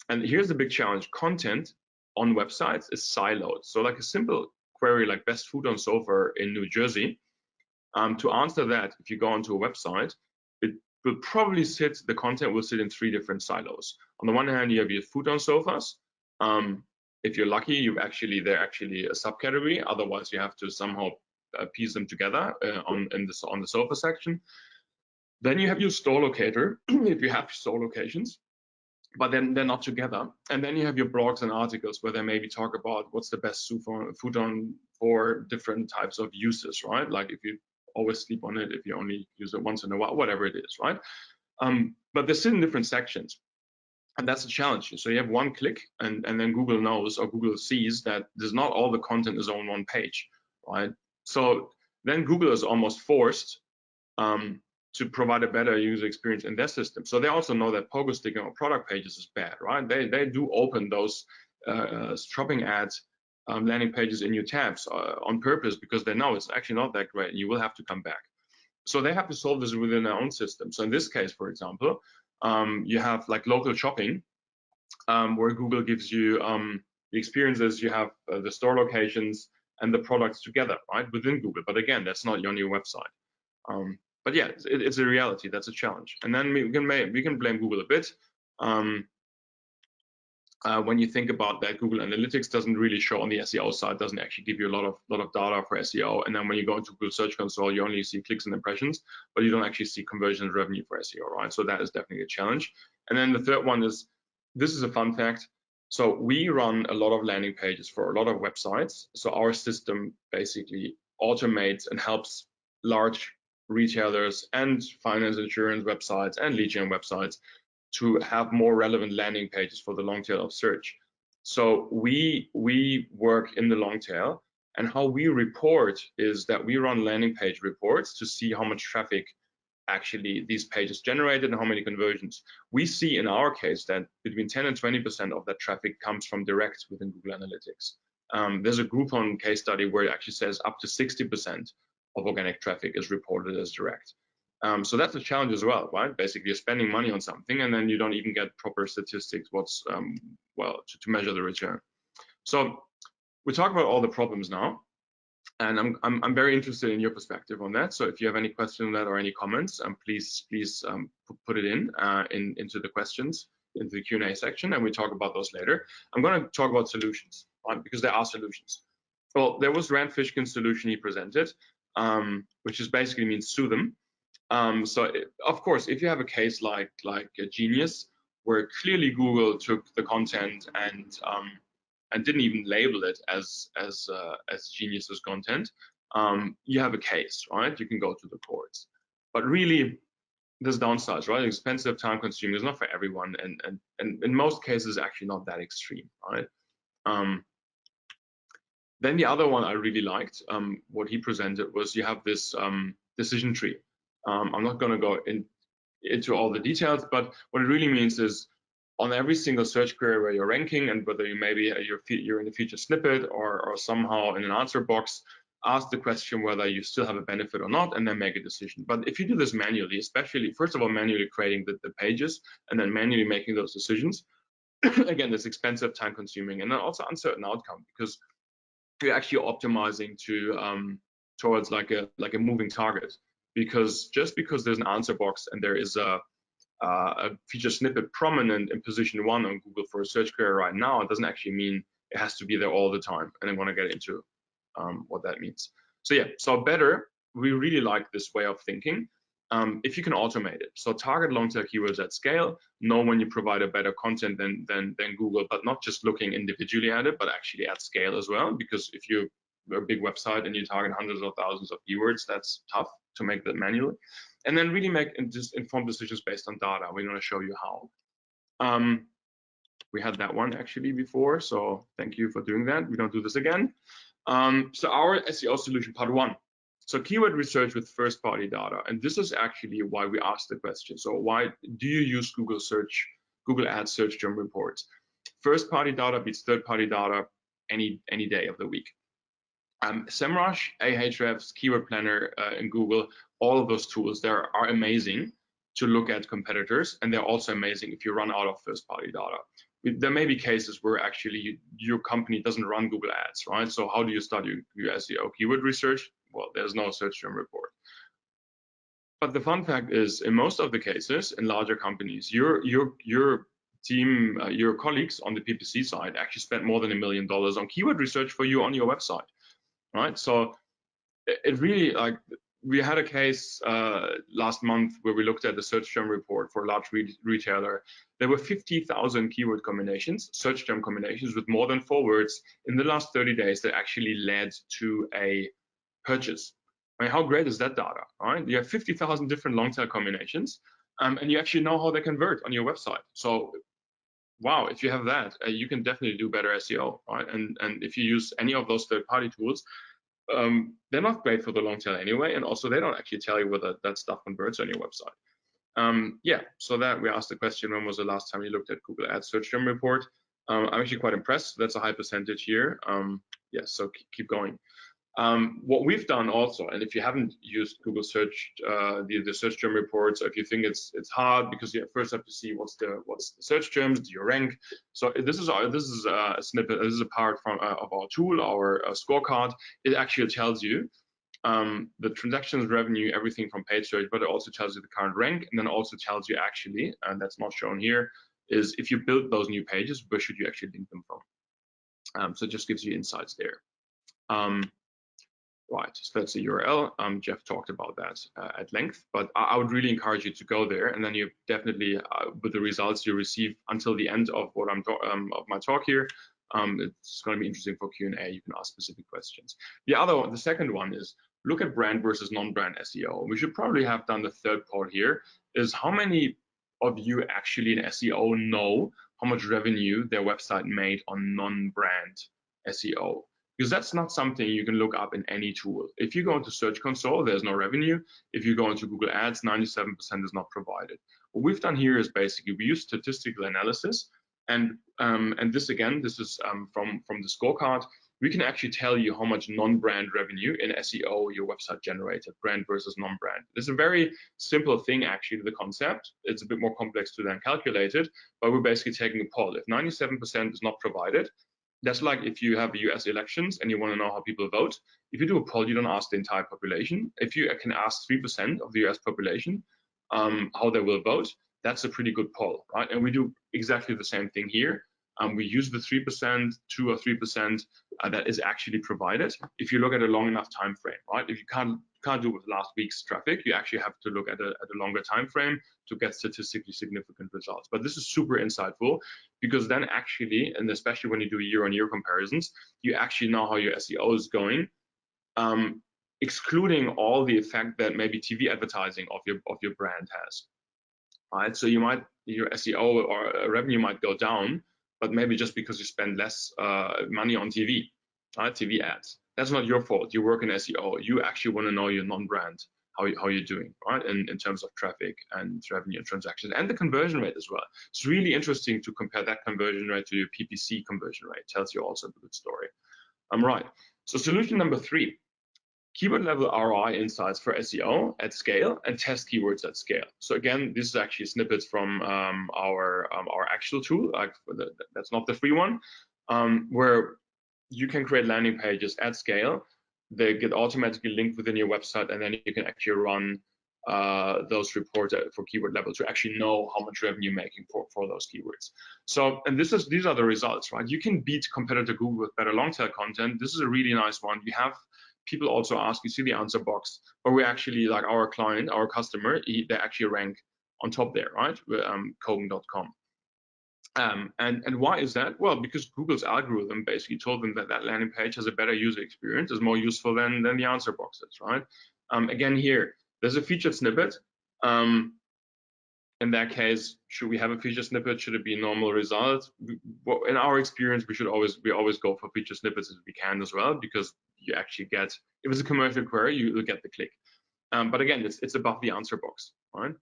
And here's the big challenge. Content on websites is siloed. So like a simple query like best food on sofa in New Jersey, to answer that, if you go onto a website, it will probably sit, the content will sit in 3 different silos. On the one hand, you have your food on sofas. If you're lucky, they're actually a subcategory. Otherwise, you have to somehow piece them together on the sofa section. Then you have your store locator, if you have store locations, but then they're not together. And then you have your blogs and articles where they maybe talk about what's the best food on for different types of uses, right? Like if you always sleep on it, if you only use it once in a while, whatever it is, right? But they're still in different sections. And that's a challenge. So you have one click, and then Google knows, or Google sees that there's not all the content is on one page, right? So then Google is almost forced to provide a better user experience in their system. So they also know that pogo sticking on product pages is bad, right? They do open those shopping ads landing pages in your tabs on purpose because they know it's actually not that great and you will have to come back. So they have to solve this within their own system. So in this case, for example, you have like local shopping where Google gives you the experiences, you have the store locations and the products together, right, within Google. But again, that's not on your website. But yeah, it's a reality. That's a challenge. And then we can blame Google a bit. When you think about that, Google Analytics doesn't really show on the SEO side, doesn't actually give you a lot of data for SEO. And then when you go into Google Search Console, you only see clicks and impressions, but you don't actually see conversion revenue for SEO, right? So that is definitely a challenge. And then the third one is, this is a fun fact. So we run a lot of landing pages for a lot of websites. So our system basically automates and helps large retailers and finance insurance websites and lead gen websites to have more relevant landing pages for the long tail of search. So we work in the long tail, and how we report is that we run landing page reports to see how much traffic actually these pages generated and how many conversions. We see in our case that between 10 and 20% of that traffic comes from direct within Google Analytics. There's a Groupon case study where it actually says up to 60% of organic traffic is reported as direct. So that's a challenge as well, right? Basically, you're spending money on something and then you don't even get proper statistics, well, to measure the return. So we talk about all the problems now, and I'm very interested in your perspective on that. So if you have any questions on that or any comments, please put it into the questions, into the Q&A section, and we talk about those later. I'm going to talk about solutions, right? Because there are solutions. Well, there was Rand Fishkin's solution he presented, which is basically means sue them. Of course, if you have a case like a Genius, where clearly Google took the content and didn't even label it as Genius's content, you have a case, right? You can go to the courts. But really, there's downsides, right? Expensive, time consuming. It's not for everyone, and in most cases, actually not that extreme, right? Then the other one I really liked, what he presented was you have this decision tree. I'm not going to go into all the details, but what it really means is on every single search query where you're ranking, and whether you maybe you're in a feature snippet or somehow in an answer box, ask the question whether you still have a benefit or not, and then make a decision. But if you do this manually, especially first of all manually creating the pages and then manually making those decisions, again, it's expensive, time consuming, and then also uncertain outcome, because you're actually optimizing towards like a moving target. Because just because there's an answer box and there is a feature snippet prominent in position 1 on Google for a search query right now, it doesn't actually mean it has to be there all the time. And I want to get into what that means. So yeah, so better, we really like this way of thinking. if you can automate it. So target long tail keywords at scale, know when you provide a better content than Google, but not just looking individually at it, but actually at scale as well. Because if you're a big website and you target hundreds of thousands of keywords, that's tough to make that manually. And then really make just informed decisions based on data. We're going to show you how. We had that one actually before, so thank you for doing that. We don't do this again. So our SEO solution part one. So keyword research with first-party data, and this is actually why we asked the question. So why do you use Google Ads search term reports? First-party data beats third-party data any day of the week. SEMrush, Ahrefs, Keyword Planner, and Google, all of those tools there are amazing to look at competitors, and they're also amazing if you run out of first-party data. There may be cases where actually your company doesn't run Google Ads, right? So how do you start your SEO keyword research? Well, there's no search term report. But the fun fact is, in most of the cases, in larger companies, your team, your colleagues on the PPC side actually spent more than $1 million on keyword research for you on your website, right? So it really, like, we had a case last month where we looked at the search term report for a large retailer. There were 50,000 keyword combinations, search term combinations with more than 4 words in the last 30 days that actually led to a purchase. I mean, how great is that data, right? You have 50,000 different long tail combinations, and you actually know how they convert on your website. So, wow, if you have that, you can definitely do better SEO, right? And if you use any of those third-party tools, they're not great for the long tail anyway, and also they don't actually tell you whether that stuff converts on your website. Yeah, so that we asked the question, when was the last time you looked at Google Ads search term report? I'm actually quite impressed. That's a high percentage here. Yeah, so keep going. What we've done also, and if you haven't used Google search, the search term reports, or if you think it's hard because you first have to see what's the search terms, do you rank? So this is a snippet. This is a part from of our tool, our scorecard. It actually tells you the transactions, revenue, everything from paid search, but it also tells you the current rank, and then also tells you actually, and that's not shown here, is if you build those new pages, where should you actually link them from? So it just gives you insights there. Right, so that's the URL. Jeff talked about that at length, but I would really encourage you to go there, and then you definitely, with the results you receive until the end of what of my talk here, it's going to be interesting for Q&A. You can ask specific questions. The second one is look at brand versus non-brand SEO. We should probably have done the third part here. Is how many of you actually in SEO know how much revenue their website made on non-brand SEO? Because that's not something you can look up in any tool. If you go into Search Console, there's no revenue. If you go into Google Ads, 97% is not provided. What we've done here is basically we use statistical analysis, and this again, this is from the scorecard. We can actually tell you how much non-brand revenue in SEO your website generated, brand versus non-brand. It's a very simple thing, actually, the concept. It's a bit more complex to then calculate it, but we're basically taking a poll. If 97% is not provided, that's like if you have US elections and you want to know how people vote. If you do a poll, you don't ask the entire population. If you can ask 3% of the US population how they will vote, that's a pretty good poll, right? And we do exactly the same thing here. We use the 3%, 2 or 3% that is actually provided. If you look at a long enough time frame, right? If you can't do it with last week's traffic, you actually have to look at a longer time frame to get statistically significant results. But this is super insightful, because then actually, and especially when you do year-on-year comparisons, you actually know how your SEO is going, excluding all the effect that maybe TV advertising of your brand has. Right? So your SEO or revenue might go down, but maybe just because you spend less money on TV, right? TV ads. That's not your fault. You work in SEO. You actually want to know your non-brand, how you're doing, right? In terms of traffic and revenue and transactions, and the conversion rate as well. It's really interesting to compare that conversion rate to your PPC conversion rate. It tells you also a good story. Right. So solution number 3. Keyword level ROI insights for SEO at scale and test keywords at scale. So again, this is actually snippets from our actual tool. That's not the free one, where you can create landing pages at scale. They get automatically linked within your website, and then you can actually run those reports for keyword level to actually know how much revenue you're making for those keywords. So, and these are the results, right? You can beat competitor Google with better long tail content. This is a really nice one. You have people also ask, you see the answer box, but we actually, like our client, our customer, they actually rank on top there, right? Hogging.com. And why is that? Well, because Google's algorithm basically told them that that landing page has a better user experience, is more useful than the answer boxes, right? Again, here, there's a featured snippet. In that case, should we have a feature snippet? Should it be a normal result? In our experience, we always go for feature snippets if we can as well, because you actually get, if it's a commercial query, you'll get the click. But again, it's above the answer box, right?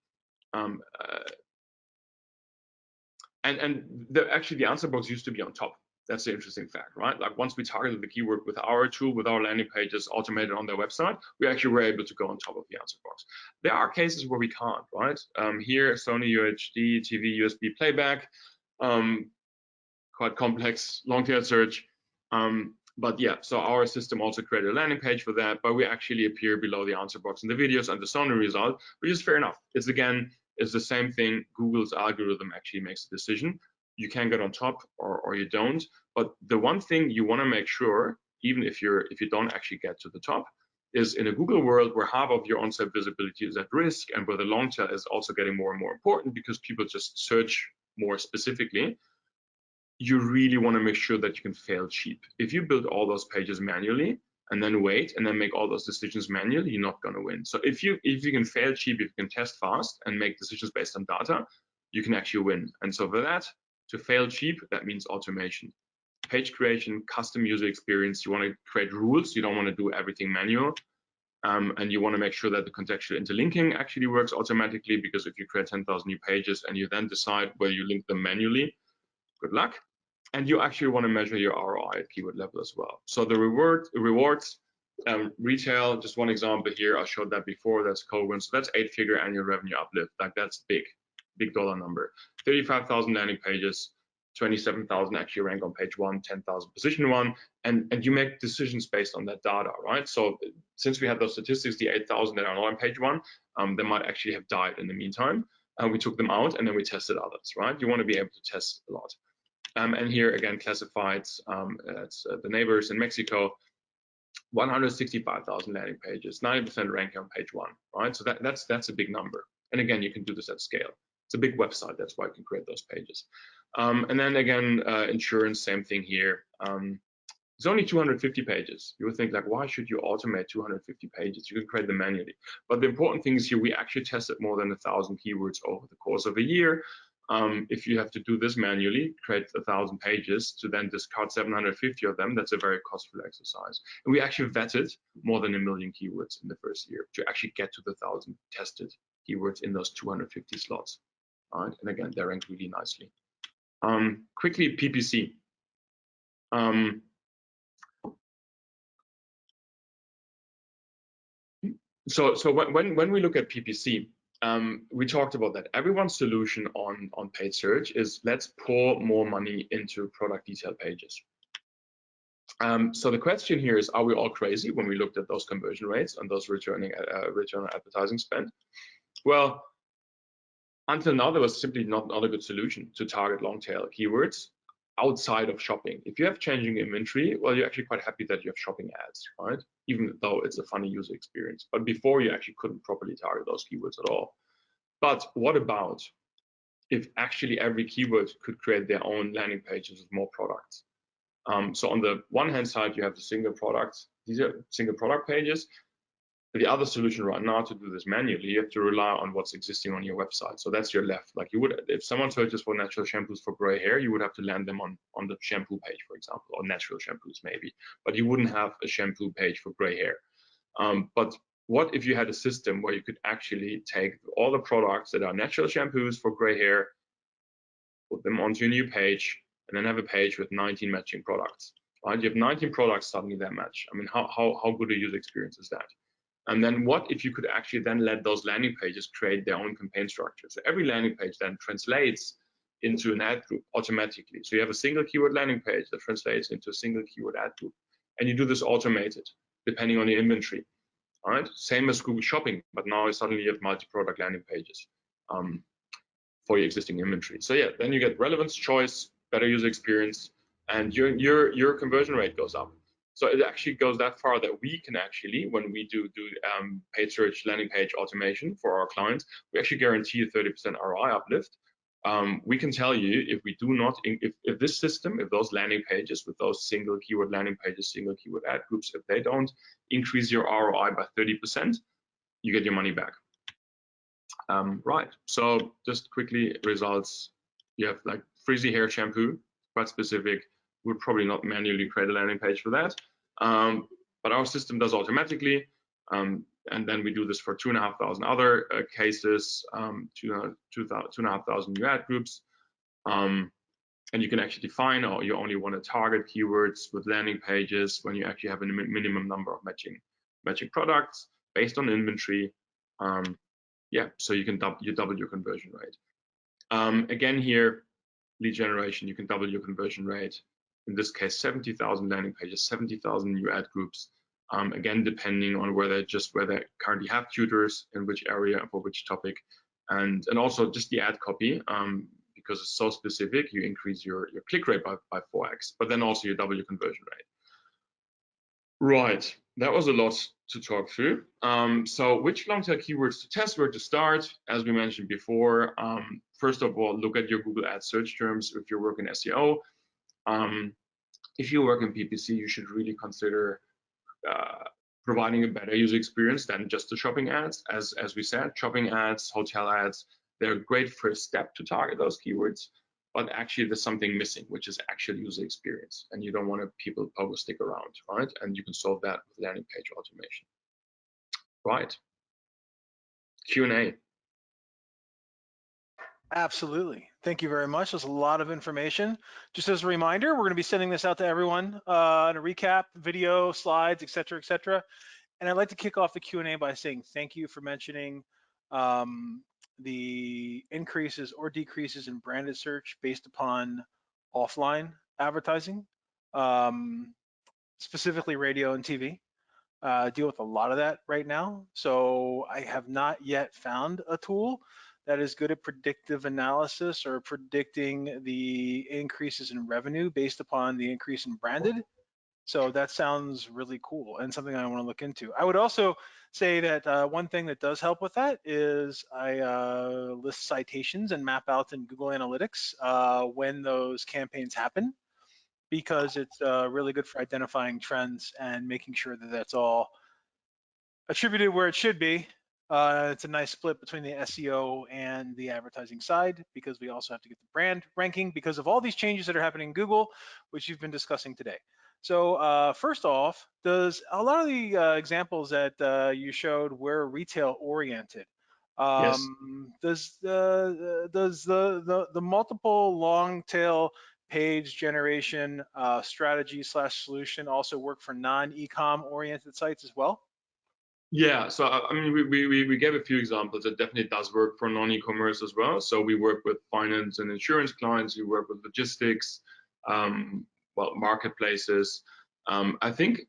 Actually, the answer box used to be on top. That's the interesting fact, right? Like once we targeted the keyword with our tool, with our landing pages automated on their website, we actually were able to go on top of the answer box. There are cases where we can't, right? Here, Sony UHD, TV, USB playback, quite complex, long-tail search. But yeah, so our system also created a landing page for that, but we actually appear below the answer box in the videos and the Sony result, which is fair enough. It's the same thing. Google's algorithm actually makes the decision. You can get on top or you don't. But the one thing you want to make sure, even if you don't actually get to the top, is in a Google world where half of your on-site visibility is at risk and where the long tail is also getting more and more important because people just search more specifically, you really want to make sure that you can fail cheap. If you build all those pages manually and then wait and then make all those decisions manually, you're not going to win. So if you can fail cheap, if you can test fast and make decisions based on data, you can actually win. And so for that, to fail cheap, that means automation. Page creation, custom user experience, you want to create rules. You don't want to do everything manual. And you want to make sure that the contextual interlinking actually works automatically, because if you create 10,000 new pages and you then decide whether you link them manually, good luck. And you actually want to measure your ROI at keyword level as well. So the rewards, retail, just one example here, I showed that before, that's Hogging. So that's 8-figure annual revenue uplift. Like that's big dollar number. 35,000 landing pages, 27,000 actually rank on page 1, 10,000 position 1, and you make decisions based on that data, right? So since we had those statistics, the 8,000 that are not on page 1, they might actually have died in the meantime. We took them out and then we tested others, right? You want to be able to test a lot. And here again, classifieds, it's the neighbors in Mexico, 165,000 landing pages, 90% ranking on page 1, right? So that's a big number. And again, you can do this at scale. It's a big website, that's why you can create those pages. And then again, insurance, same thing here. It's only 250 pages. You would think like, why should you automate 250 pages? You can create them manually. But the important thing is here, we actually tested more than 1,000 keywords over the course of a year. If you have to do this manually, create 1,000 pages to then discard 750 of them, that's a very costly exercise. And we actually vetted more than 1 million keywords in the first year to actually get to the 1,000 tested keywords in those 250 slots. Right? And again, they rank really nicely. Quickly, PPC. So when we look at PPC, we talked about that. Everyone's solution on paid search is let's pour more money into product detail pages. So the question here is, are we all crazy when we looked at those conversion rates and those return on advertising spend? Well, until now, there was simply not a good solution to target long tail keywords outside of shopping. If you have changing inventory, well, you're actually quite happy that you have shopping ads, right? Even though it's a funny user experience. But before, you actually couldn't properly target those keywords at all. But what about if actually every keyword could create their own landing pages with more products? So on the one hand side, you have the single products. These are single product pages. The other solution right now to do this manually, you have to rely on what's existing on your website. So that's your left. Like you would, if someone searches for natural shampoos for gray hair, you would have to land them on the shampoo page, for example, or natural shampoos maybe, but you wouldn't have a shampoo page for gray hair. But what if you had a system where you could actually take all the products that are natural shampoos for gray hair, put them onto a new page, and then have a page with 19 matching products, right? You have 19 products suddenly that match. I mean, how good a user experience is that? And then what if you could actually then let those landing pages create their own campaign structure? So every landing page then translates into an ad group automatically. So you have a single keyword landing page that translates into a single keyword ad group. And you do this automated, depending on your inventory. All right, same as Google Shopping, but now suddenly you have multi-product landing pages for your existing inventory. So yeah, then you get relevance, choice, better user experience, and your conversion rate goes up. So it actually goes that far that we can actually, when we do paid search landing page automation for our clients, we actually guarantee a 30% ROI uplift. We can tell you if we do not, if this system, if those landing pages with those single keyword landing pages, single keyword ad groups, if they don't increase your ROI by 30%, you get your money back. Right, so just quickly results. You have like frizzy hair shampoo, quite specific. We'll probably not manually create a landing page for that, but our system does automatically. And then we do this for 2,500 other cases, 2,500 new ad groups. And you can actually define, or you only want to target keywords with landing pages when you actually have a minimum number of matching products based on inventory. Yeah, so you can double your conversion rate. Again here, lead generation, you can double your conversion rate. In this case, 70,000 landing pages, 70,000 new ad groups. Again, depending on where they currently have tutors, in which area, for which topic, and also just the ad copy, because it's so specific, you increase your click rate by 4x, but then also you double your conversion rate. Right, that was a lot to talk through. So which long-tail keywords to test, where to start? As we mentioned before, first of all, look at your Google Ads search terms if you're working SEO. If you work in PPC, you should really consider providing a better user experience than just the shopping ads. As we said, shopping ads, hotel ads, they're a great first step to target those keywords, but actually there's something missing, which is actual user experience, and you don't want people to stick around, right? And you can solve that with landing page automation. Right, Q&A. Absolutely. Thank you very much. There's a lot of information. Just as a reminder, we're going to be sending this out to everyone in a recap, video, slides, et cetera, And I'd like to kick off the Q&A by saying thank you for mentioning the increases or decreases in branded search based upon offline advertising, specifically radio and TV. Deal with a lot of that right now. So I have not yet found a tool that is good at predictive analysis or predicting the increases in revenue based upon the increase in branded. So that sounds really cool and something I want to look into. I would also say that one thing that does help with that is I list citations and map out in Google Analytics when those campaigns happen, because it's really good for identifying trends and making sure that that's all attributed where it should be. It's a nice split between the SEO and the advertising side, because we also have to get the brand ranking because of all these changes that are happening in Google, which you've been discussing today. So first off, does a lot of the examples that you showed were retail oriented? Yes. Does the multiple long tail page generation strategy / solution also work for non-ecom oriented sites as well? Yeah, so I mean, we gave a few examples. It definitely does work for non-e-commerce as well. So we work with finance and insurance clients. We work with logistics, well, marketplaces. I think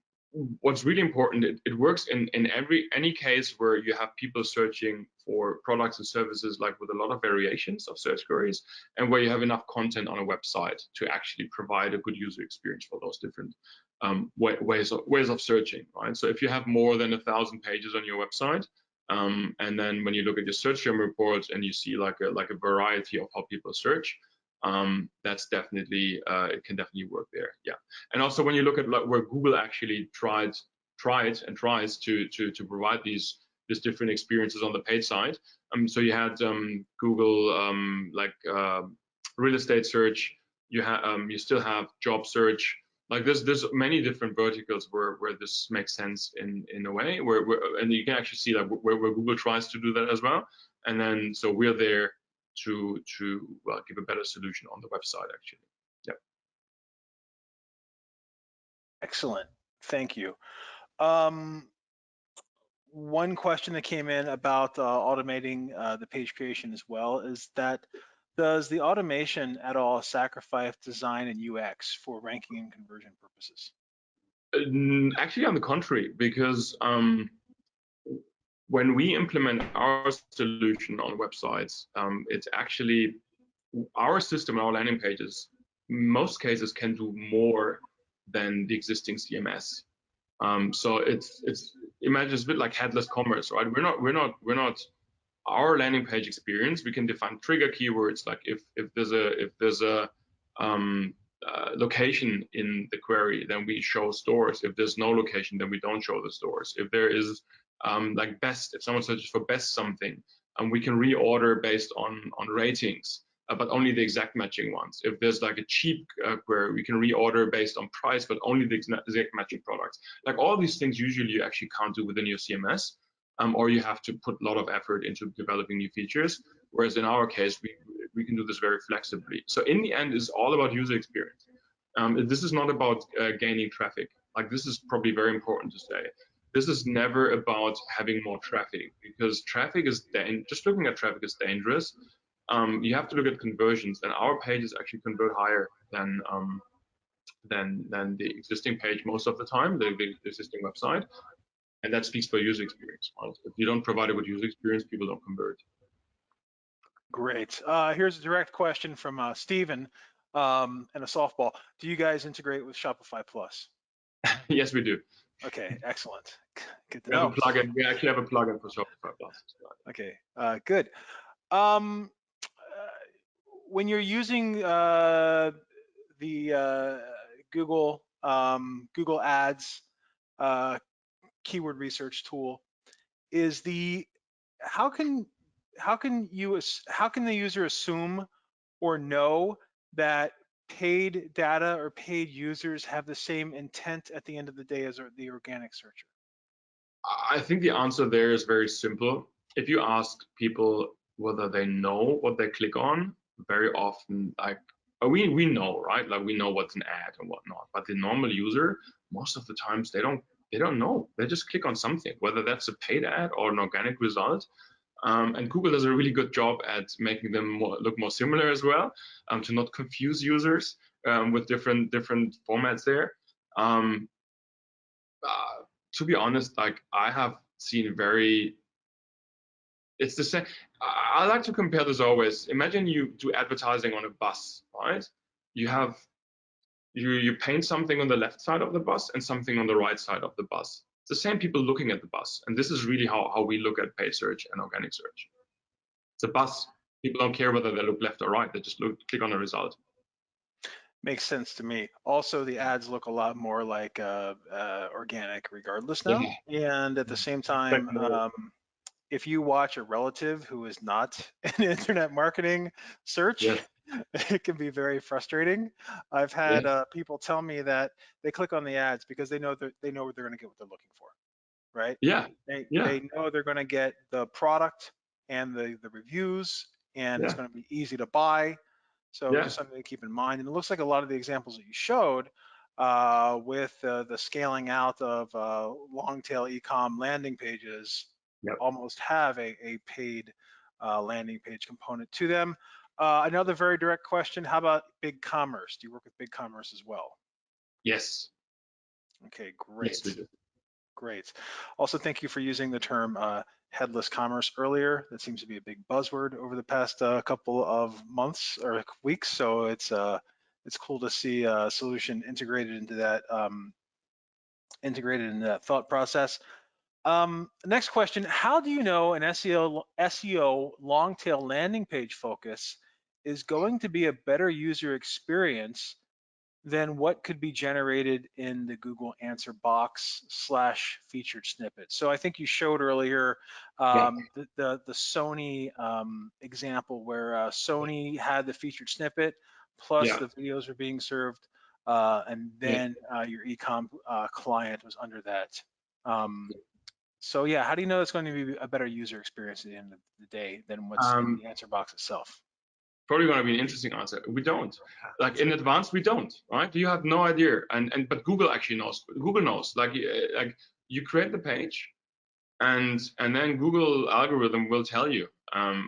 what's really important, it works in any case where you have people searching for products and services, like with a lot of variations of search queries, and where you have enough content on a website to actually provide a good user experience for those different ways of searching, right? So if you have more than 1,000 pages on your website, and then when you look at your search term reports and you see like a variety of how people search, that's definitely it can definitely work there. Yeah, and also when you look at like where Google actually tried and tries to provide these different experiences on the paid side. So you had Google real estate search. You still have job search. Like there's many different verticals where this makes sense in a way where and you can actually see like where Google tries to do that as well. And then so we're there to well, give a better solution on the website actually. Yep. Excellent, thank you. One question that came in about automating the page creation as well is that, does the automation at all sacrifice design and UX for ranking and conversion purposes? Actually, on the contrary, because when we implement our solution on websites, it's actually our system, our landing pages, most cases can do more than the existing CMS. So it's imagine it's a bit like headless commerce, right? We're not our landing page experience. We can define trigger keywords, like if there's a location in the query, then we show stores. If there's no location, then we don't show the stores. If there is like best, if someone searches for best something, we can reorder based on ratings, but only the exact matching ones. If there's like a cheap query, we can reorder based on price, but only the exact matching products. Like all these things, usually you actually can't do within your CMS, or you have to put a lot of effort into developing new features. Whereas in our case, we can do this very flexibly. So in the end, it's all about user experience. This is not about gaining traffic. Like this is probably very important to say. This is never about having more traffic, because traffic is just looking at traffic is dangerous. You have to look at conversions, and our pages actually convert higher than the existing page most of the time, the existing website, and that speaks for user experience. Right? If you don't provide a good user experience, people don't convert. Great. Here's a direct question from Steven and a softball. Do you guys integrate with Shopify Plus? Yes, we do. Okay, excellent. Good to We have know. a plugin. We actually have a plugin for Shopify Plus. Okay, good. When you're using the Google Google Ads keyword research tool, is how can the user assume or know that paid data or paid users have the same intent at the end of the day as the organic searcher? I think the answer there is very simple. If you ask people whether they know what they click on, very often, like we know, right? Like we know what's an ad and whatnot. But the normal user, most of the times, they don't know. They just click on something, whether that's a paid ad or an organic result. And Google does a really good job at making them look more similar as well, to not confuse users with different formats there. To be honest, like I have seen it's the same. I like to compare this always. Imagine you do advertising on a bus, right? You paint something on the left side of the bus and something on the right side of the bus. It's the same people looking at the bus, and this is really how we look at paid search and organic search. It's a bus. People don't care whether they look left or right. They just click on a result. Makes sense to me. Also, the ads look a lot more like organic regardless now. Yeah. And at the same time, if you watch a relative who is not in internet marketing search, Yes. it can be very frustrating. I've had people tell me that they click on the ads because they know they're going to get what they're looking for, right? Yeah. They Yeah. know they're going to get the product and the reviews, and it's Yeah. going to be easy to buy. So Yeah. just something to keep in mind. And it looks like a lot of the examples that you showed with the scaling out of long-tail e-com landing pages Yep. almost have a paid landing page component to them. Another very direct question, how about big commerce? Do you work with big commerce as well? Yes. Okay, great. Yes, we do. Great. Also, thank you for using the term headless commerce earlier. That seems to be a big buzzword over the past couple of months or weeks. So it's cool to see a solution integrated into that thought process. Next question: how do you know an SEO long tail landing page focus is going to be a better user experience than what could be generated in the Google answer box / featured snippet? So I think you showed earlier the Sony example where Sony had the featured snippet plus the videos were being served, and then your ecom client was under that. So yeah, how do you know it's going to be a better user experience at the end of the day than what's in the answer box itself? Probably going to be an interesting answer. We don't. Like in advance, we don't, right? You have no idea. But Google actually knows. Google knows. Like you create the page, and then Google algorithm will tell you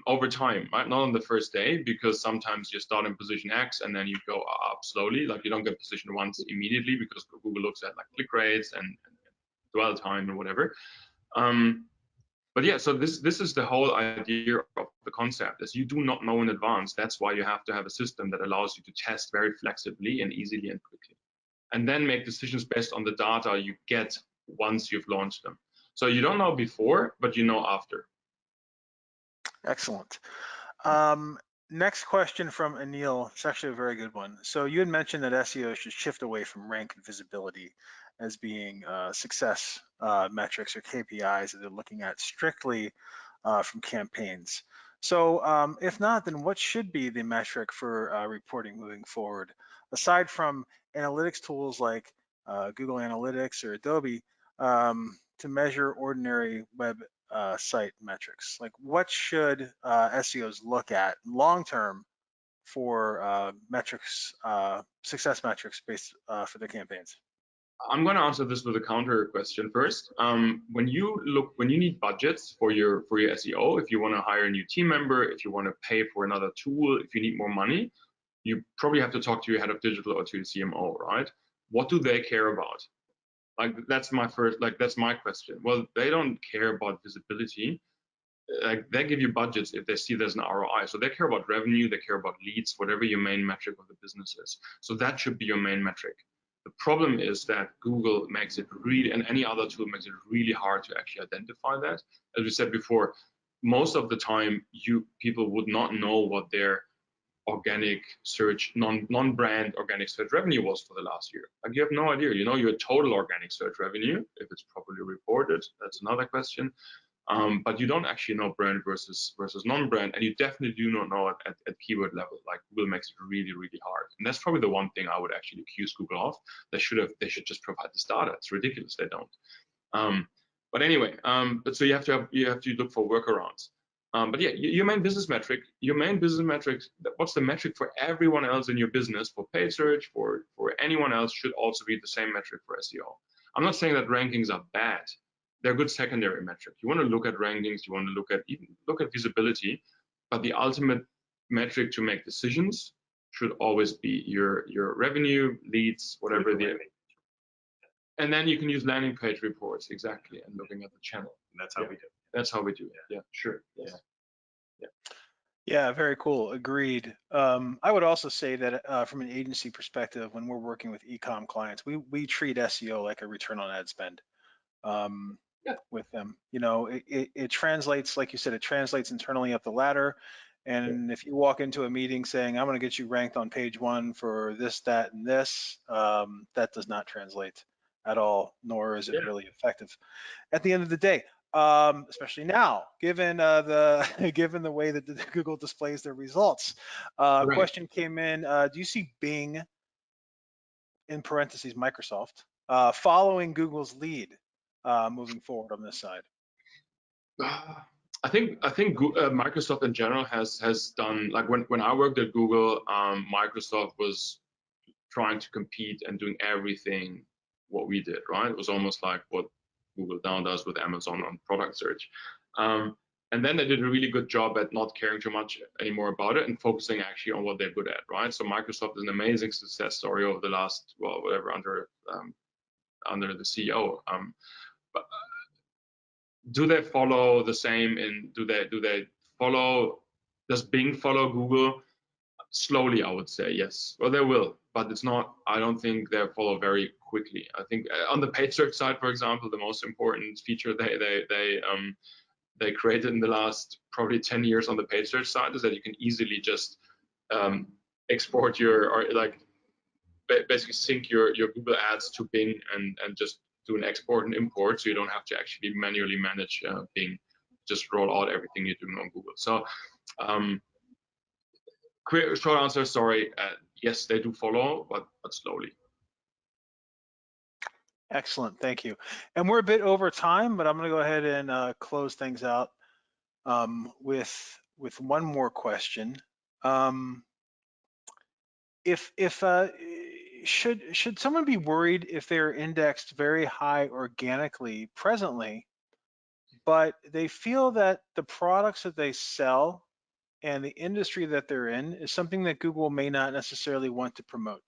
over time, right? Not on the first day, because sometimes you start in position X and then you go up slowly. Like you don't get position 1 immediately because Google looks at like click rates and dwell time and whatever. But yeah, so this is the whole idea of the concept, is you do not know in advance. That's why you have to have a system that allows you to test very flexibly and easily and quickly. and then make decisions based on the data you get once you've launched them. So you don't know before, but you know after. Excellent. Next question from Anil. It's actually a very good one. So you had mentioned that SEO should shift away from rank and visibility as being success metrics or KPIs that they're looking at strictly from campaigns. So if not, then what should be the metric for reporting moving forward? Aside from analytics tools like Google Analytics or Adobe to measure ordinary web site metrics? Like what should SEOs look at long term for metrics, success metrics based for their campaigns? I'm going to answer this with a counter question first. When you need budgets for your SEO, if you want to hire a new team member, if you want to pay for another tool, if you need more money, you probably have to talk to your head of digital or to your CMO, right? What do they care about? Like that's my question. Well, they don't care about visibility. Like they give you budgets if they see there's an ROI. So they care about revenue, they care about leads, whatever your main metric of the business is. So that should be your main metric. The problem is that Google makes it really, and any other tool makes it really hard to actually identify that. As we said before, most of the time people would not know what their organic search, non-brand organic search revenue was for the last year. Like you have no idea. You know your total organic search revenue, if it's properly reported, that's another question. But you don't actually know brand versus non-brand, and you definitely do not know it at keyword level. Like Google makes it really, really hard, and that's probably the one thing I would actually accuse Google of. They should just provide this data. It's ridiculous they don't. But anyway, but so you have to look for workarounds. But yeah, your main business metric, what's the metric for everyone else in your business, for paid search, for anyone else, should also be the same metric for SEO. I'm not saying that rankings are bad. They're good secondary metric. You want to look at rankings, you want to look at visibility, but the ultimate metric to make decisions should always be your revenue, leads, whatever and then you can use landing page reports, exactly, and looking at the channel. And that's how we do it. That's how we do it. Yeah, sure. Yes. Yeah, very cool. Agreed. I would also say that from an agency perspective, when we're working with e-com clients, we treat SEO like a return on ad spend. With them, you know, it translates, like you said, it translates internally up the ladder. And if you walk into a meeting saying, I'm going to get you ranked on page 1 for this, that, and this, that does not translate at all, nor is it really effective at the end of the day. Especially now, given given the way that Google displays their results. Question came in: do you see Bing, in parentheses Microsoft, following Google's lead moving forward on this side? I think Microsoft in general has done, like when I worked at Google, Microsoft was trying to compete and doing everything what we did, right? It was almost like what Google now does with Amazon on product search. And then they did a really good job at not caring too much anymore about it and focusing actually on what they're good at, right? So Microsoft is an amazing success story over the last, well, whatever, under the CEO. But do they follow the same does Bing follow Google? Slowly, I would say yes. Well, they will, but it's not, I don't think they follow very quickly. I think on the paid search side, for example, the most important feature they created in the last probably 10 years on the paid search side is that you can easily just export basically sync your Google ads to Bing and just do an export and import, so you don't have to actually manually manage Bing. Just roll out everything you're doing on Google. So short answer, sorry, yes, they do follow, but slowly. Excellent, thank you. And we're a bit over time, but I'm going to go ahead and close things out with one more question. Should someone be worried if they're indexed very high organically presently, but they feel that the products that they sell and the industry that they're in is something that Google may not necessarily want to promote?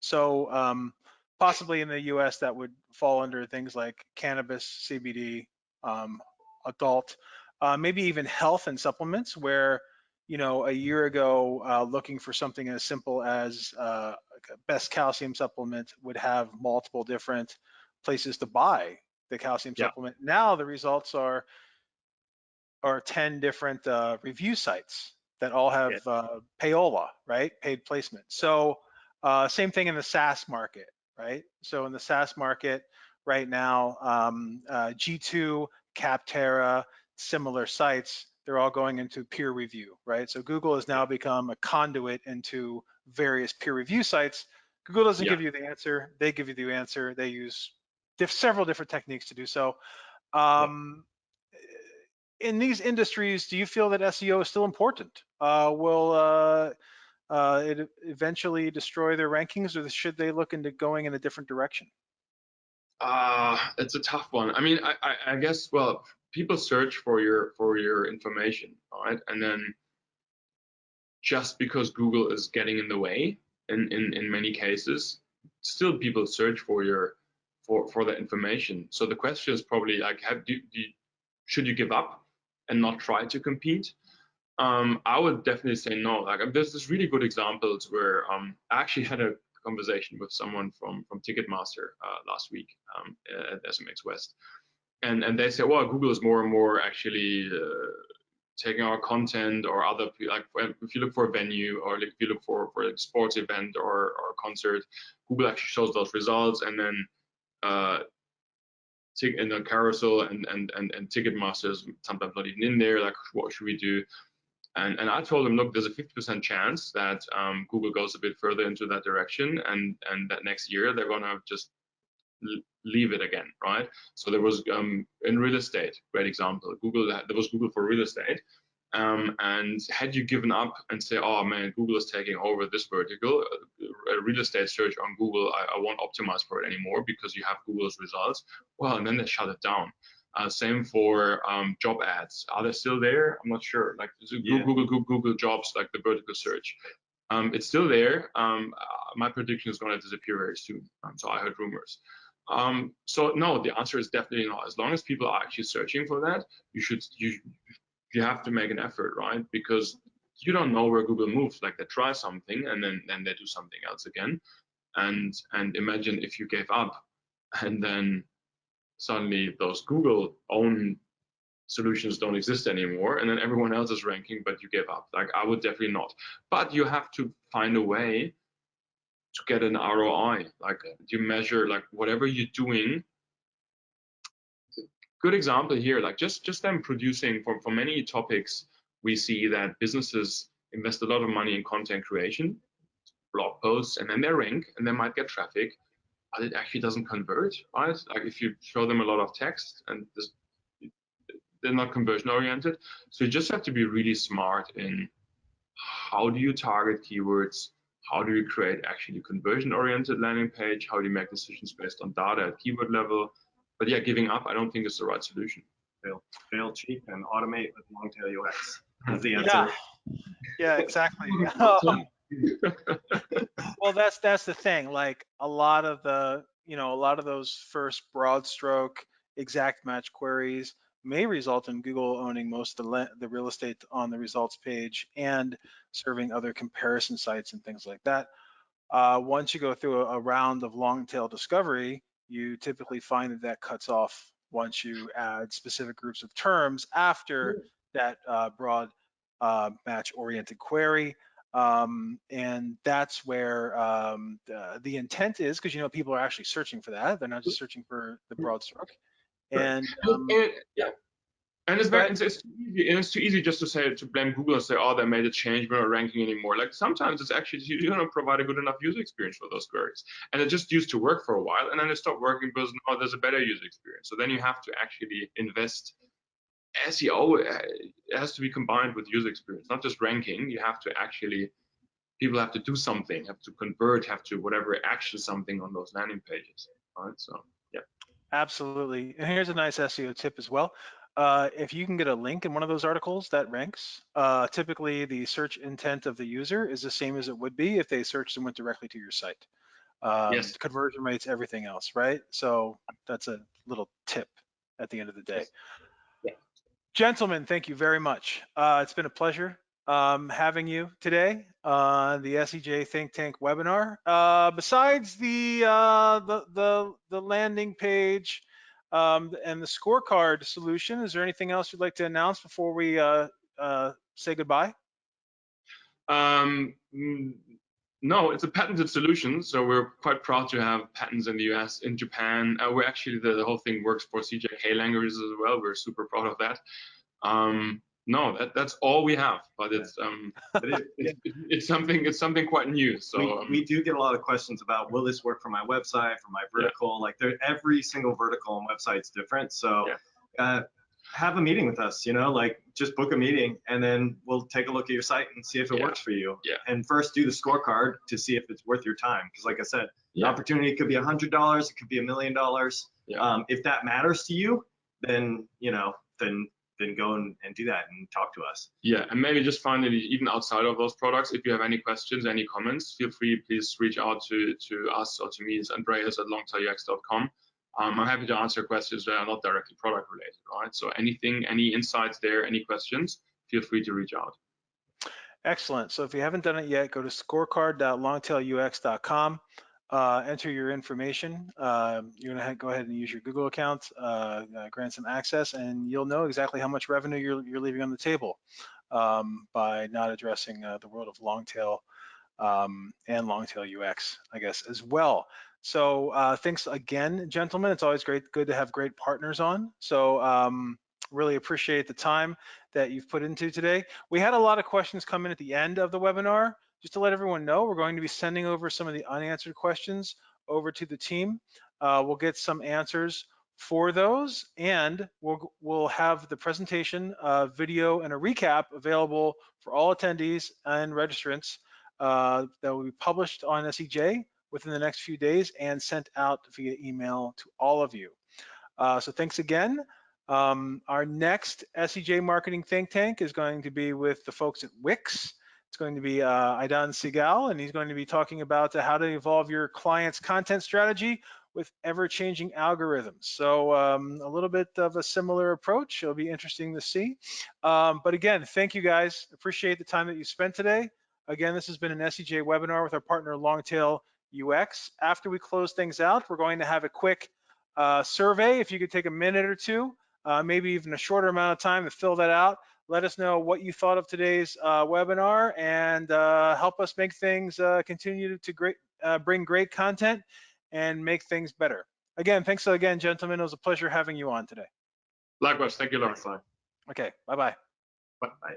So possibly in the US that would fall under things like cannabis, CBD, adult, maybe even health and supplements, where a year ago, looking for something as simple as like a best calcium supplement would have multiple different places to buy the calcium Yeah. supplement. Now the results are 10 different review sites that all have Yeah. payola, right? Paid placement. So same thing in the SaaS market, right? So in the SaaS market right now, G2, Capterra, similar sites, they're all going into peer review, right? So Google has now become a conduit into various peer review sites. Google doesn't Yeah. give you the answer. They give you the answer. They use several different techniques to do so. Yeah. In these industries, do you feel that SEO is still important? Will it eventually destroy their rankings, or should they look into going in a different direction? It's a tough one. I mean, I guess, well, people search for your information, right? And then just because Google is getting in the way in many cases, still people search for that information. So the question is probably like, should you give up and not try to compete? I would definitely say no. Like there's this really good examples where I actually had a conversation with someone from Ticketmaster last week at SMX West, and they say, well, Google is more and more actually taking our content or other, like if you look for a venue or if you look for a sports event or concert, Google actually shows those results, and then in the carousel and Ticketmaster is sometimes not even in there. Like, what should we do? And I told them, look, there's a 50% chance that Google goes a bit further into that direction, and that next year they're gonna just leave it again, right? So there was in real estate, great example. There was Google for real estate, and had you given up and say, oh man, Google is taking over this vertical, a real estate search on Google, I won't optimize for it anymore because you have Google's results. Well, and then they shut it down. Same for job ads. Are they still there? I'm not sure. Like Google Jobs, like the vertical search. It's still there. My prediction is going to disappear very soon. So I heard rumors. So no, the answer is definitely no. As long as people are actually searching for that, you have to make an effort, right? Because you don't know where Google moves. Like they try something and then they do something else again. And imagine if you gave up and then suddenly those Google own solutions don't exist anymore, and then everyone else is ranking, but you give up. Like I would definitely not. But you have to find a way to get an ROI. Like you measure like whatever you're doing. Good example here, like just them producing for many topics, we see that businesses invest a lot of money in content creation, blog posts, and then they rank and they might get traffic, but it actually doesn't convert, right? Like if you show them a lot of text and they're not conversion oriented. So you just have to be really smart in how do you target keywords, how do you create actually a conversion oriented landing page, how do you make decisions based on data at keyword level. But yeah, giving up, I don't think is the right solution. Fail cheap and automate with Longtail UX is the Yeah, answer. yeah, exactly. Well, that's the thing. Like a lot of those first broad stroke exact match queries may result in Google owning most of the real estate on the results page and serving other comparison sites and things like that. Once you go through a round of long tail discovery, you typically find that cuts off once you add specific groups of terms after that broad match oriented query. And that's where the intent is, because people are actually searching for that. They're not just searching for the broad stroke. Right. And Yeah, and it's go very ahead. it's too easy just to blame Google and say, oh, they made a change, we're not ranking anymore. Like sometimes it's actually you don't provide a good enough user experience for those queries, and it just used to work for a while, and then it stopped working because now there's a better user experience. So then you have to actually invest. SEO it has to be combined with user experience, not just ranking. You have to actually people have to do something, have to convert, have to whatever action something on those landing pages. Right. So yeah. Absolutely. And here's a nice SEO tip as well. If you can get a link in one of those articles that ranks, typically the search intent of the user is the same as it would be if they searched and went directly to your site. Yes. Conversion rates, everything else, right? So that's a little tip at the end of the day. Yes. Yeah. Gentlemen, thank you very much. It's been a pleasure. having you today on the SEJ Think Tank webinar. Besides the landing page and the scorecard solution, is there anything else you'd like to announce before we say goodbye? No, it's a patented solution, so we're quite proud to have patents in the US, in Japan. We're actually, the whole thing works for CJK languages as well. We're super proud of that. No, that's all we have, but it's something quite new. So we do get a lot of questions about, will this work for my website, for my vertical? Like every single vertical and website's different. So have a meeting with us, like just book a meeting and then we'll take a look at your site and see if it works for you. And first do the scorecard to see if it's worth your time. Because like I said, the opportunity could be $100, it could be $1 million. If that matters to you, then, then go and do that and talk to us. Yeah, and maybe just finally, even outside of those products, if you have any questions, any comments, feel free, please reach out to us or to me. It's andreas@longtailux.com. I'm happy to answer questions that are not directly product related, right? So anything, any insights there, any questions, feel free to reach out. Excellent. So if you haven't done it yet, go to scorecard.longtailux.com. Enter your information. You're gonna go ahead and use your Google account, grant some access, and you'll know exactly how much revenue you're leaving on the table by not addressing the world of Longtail and Longtail UX, I guess, as well. So thanks again, gentlemen. It's always good to have great partners on. So really appreciate the time that you've put into today. We had a lot of questions come in at the end of the webinar. Just to let everyone know, we're going to be sending over some of the unanswered questions over to the team. We'll get some answers for those, and we'll have the presentation, video, and a recap available for all attendees and registrants that will be published on SEJ within the next few days and sent out via email to all of you. So thanks again. Our next SEJ Marketing Think Tank is going to be with the folks at Wix. It's going to be Aidan Segal, and he's going to be talking about how to evolve your client's content strategy with ever-changing algorithms. So a little bit of a similar approach. It'll be interesting to see. But again, thank you guys. Appreciate the time that you spent today. Again, this has been an SEJ webinar with our partner Longtail UX. After we close things out, we're going to have a quick survey. If you could take a minute or two, maybe even a shorter amount of time to fill that out. Let us know what you thought of today's webinar and help us make things continue to bring great content and make things better. Again, thanks again, gentlemen. It was a pleasure having you on today. Likewise, thank you, Lauren. Okay, bye-bye. Bye.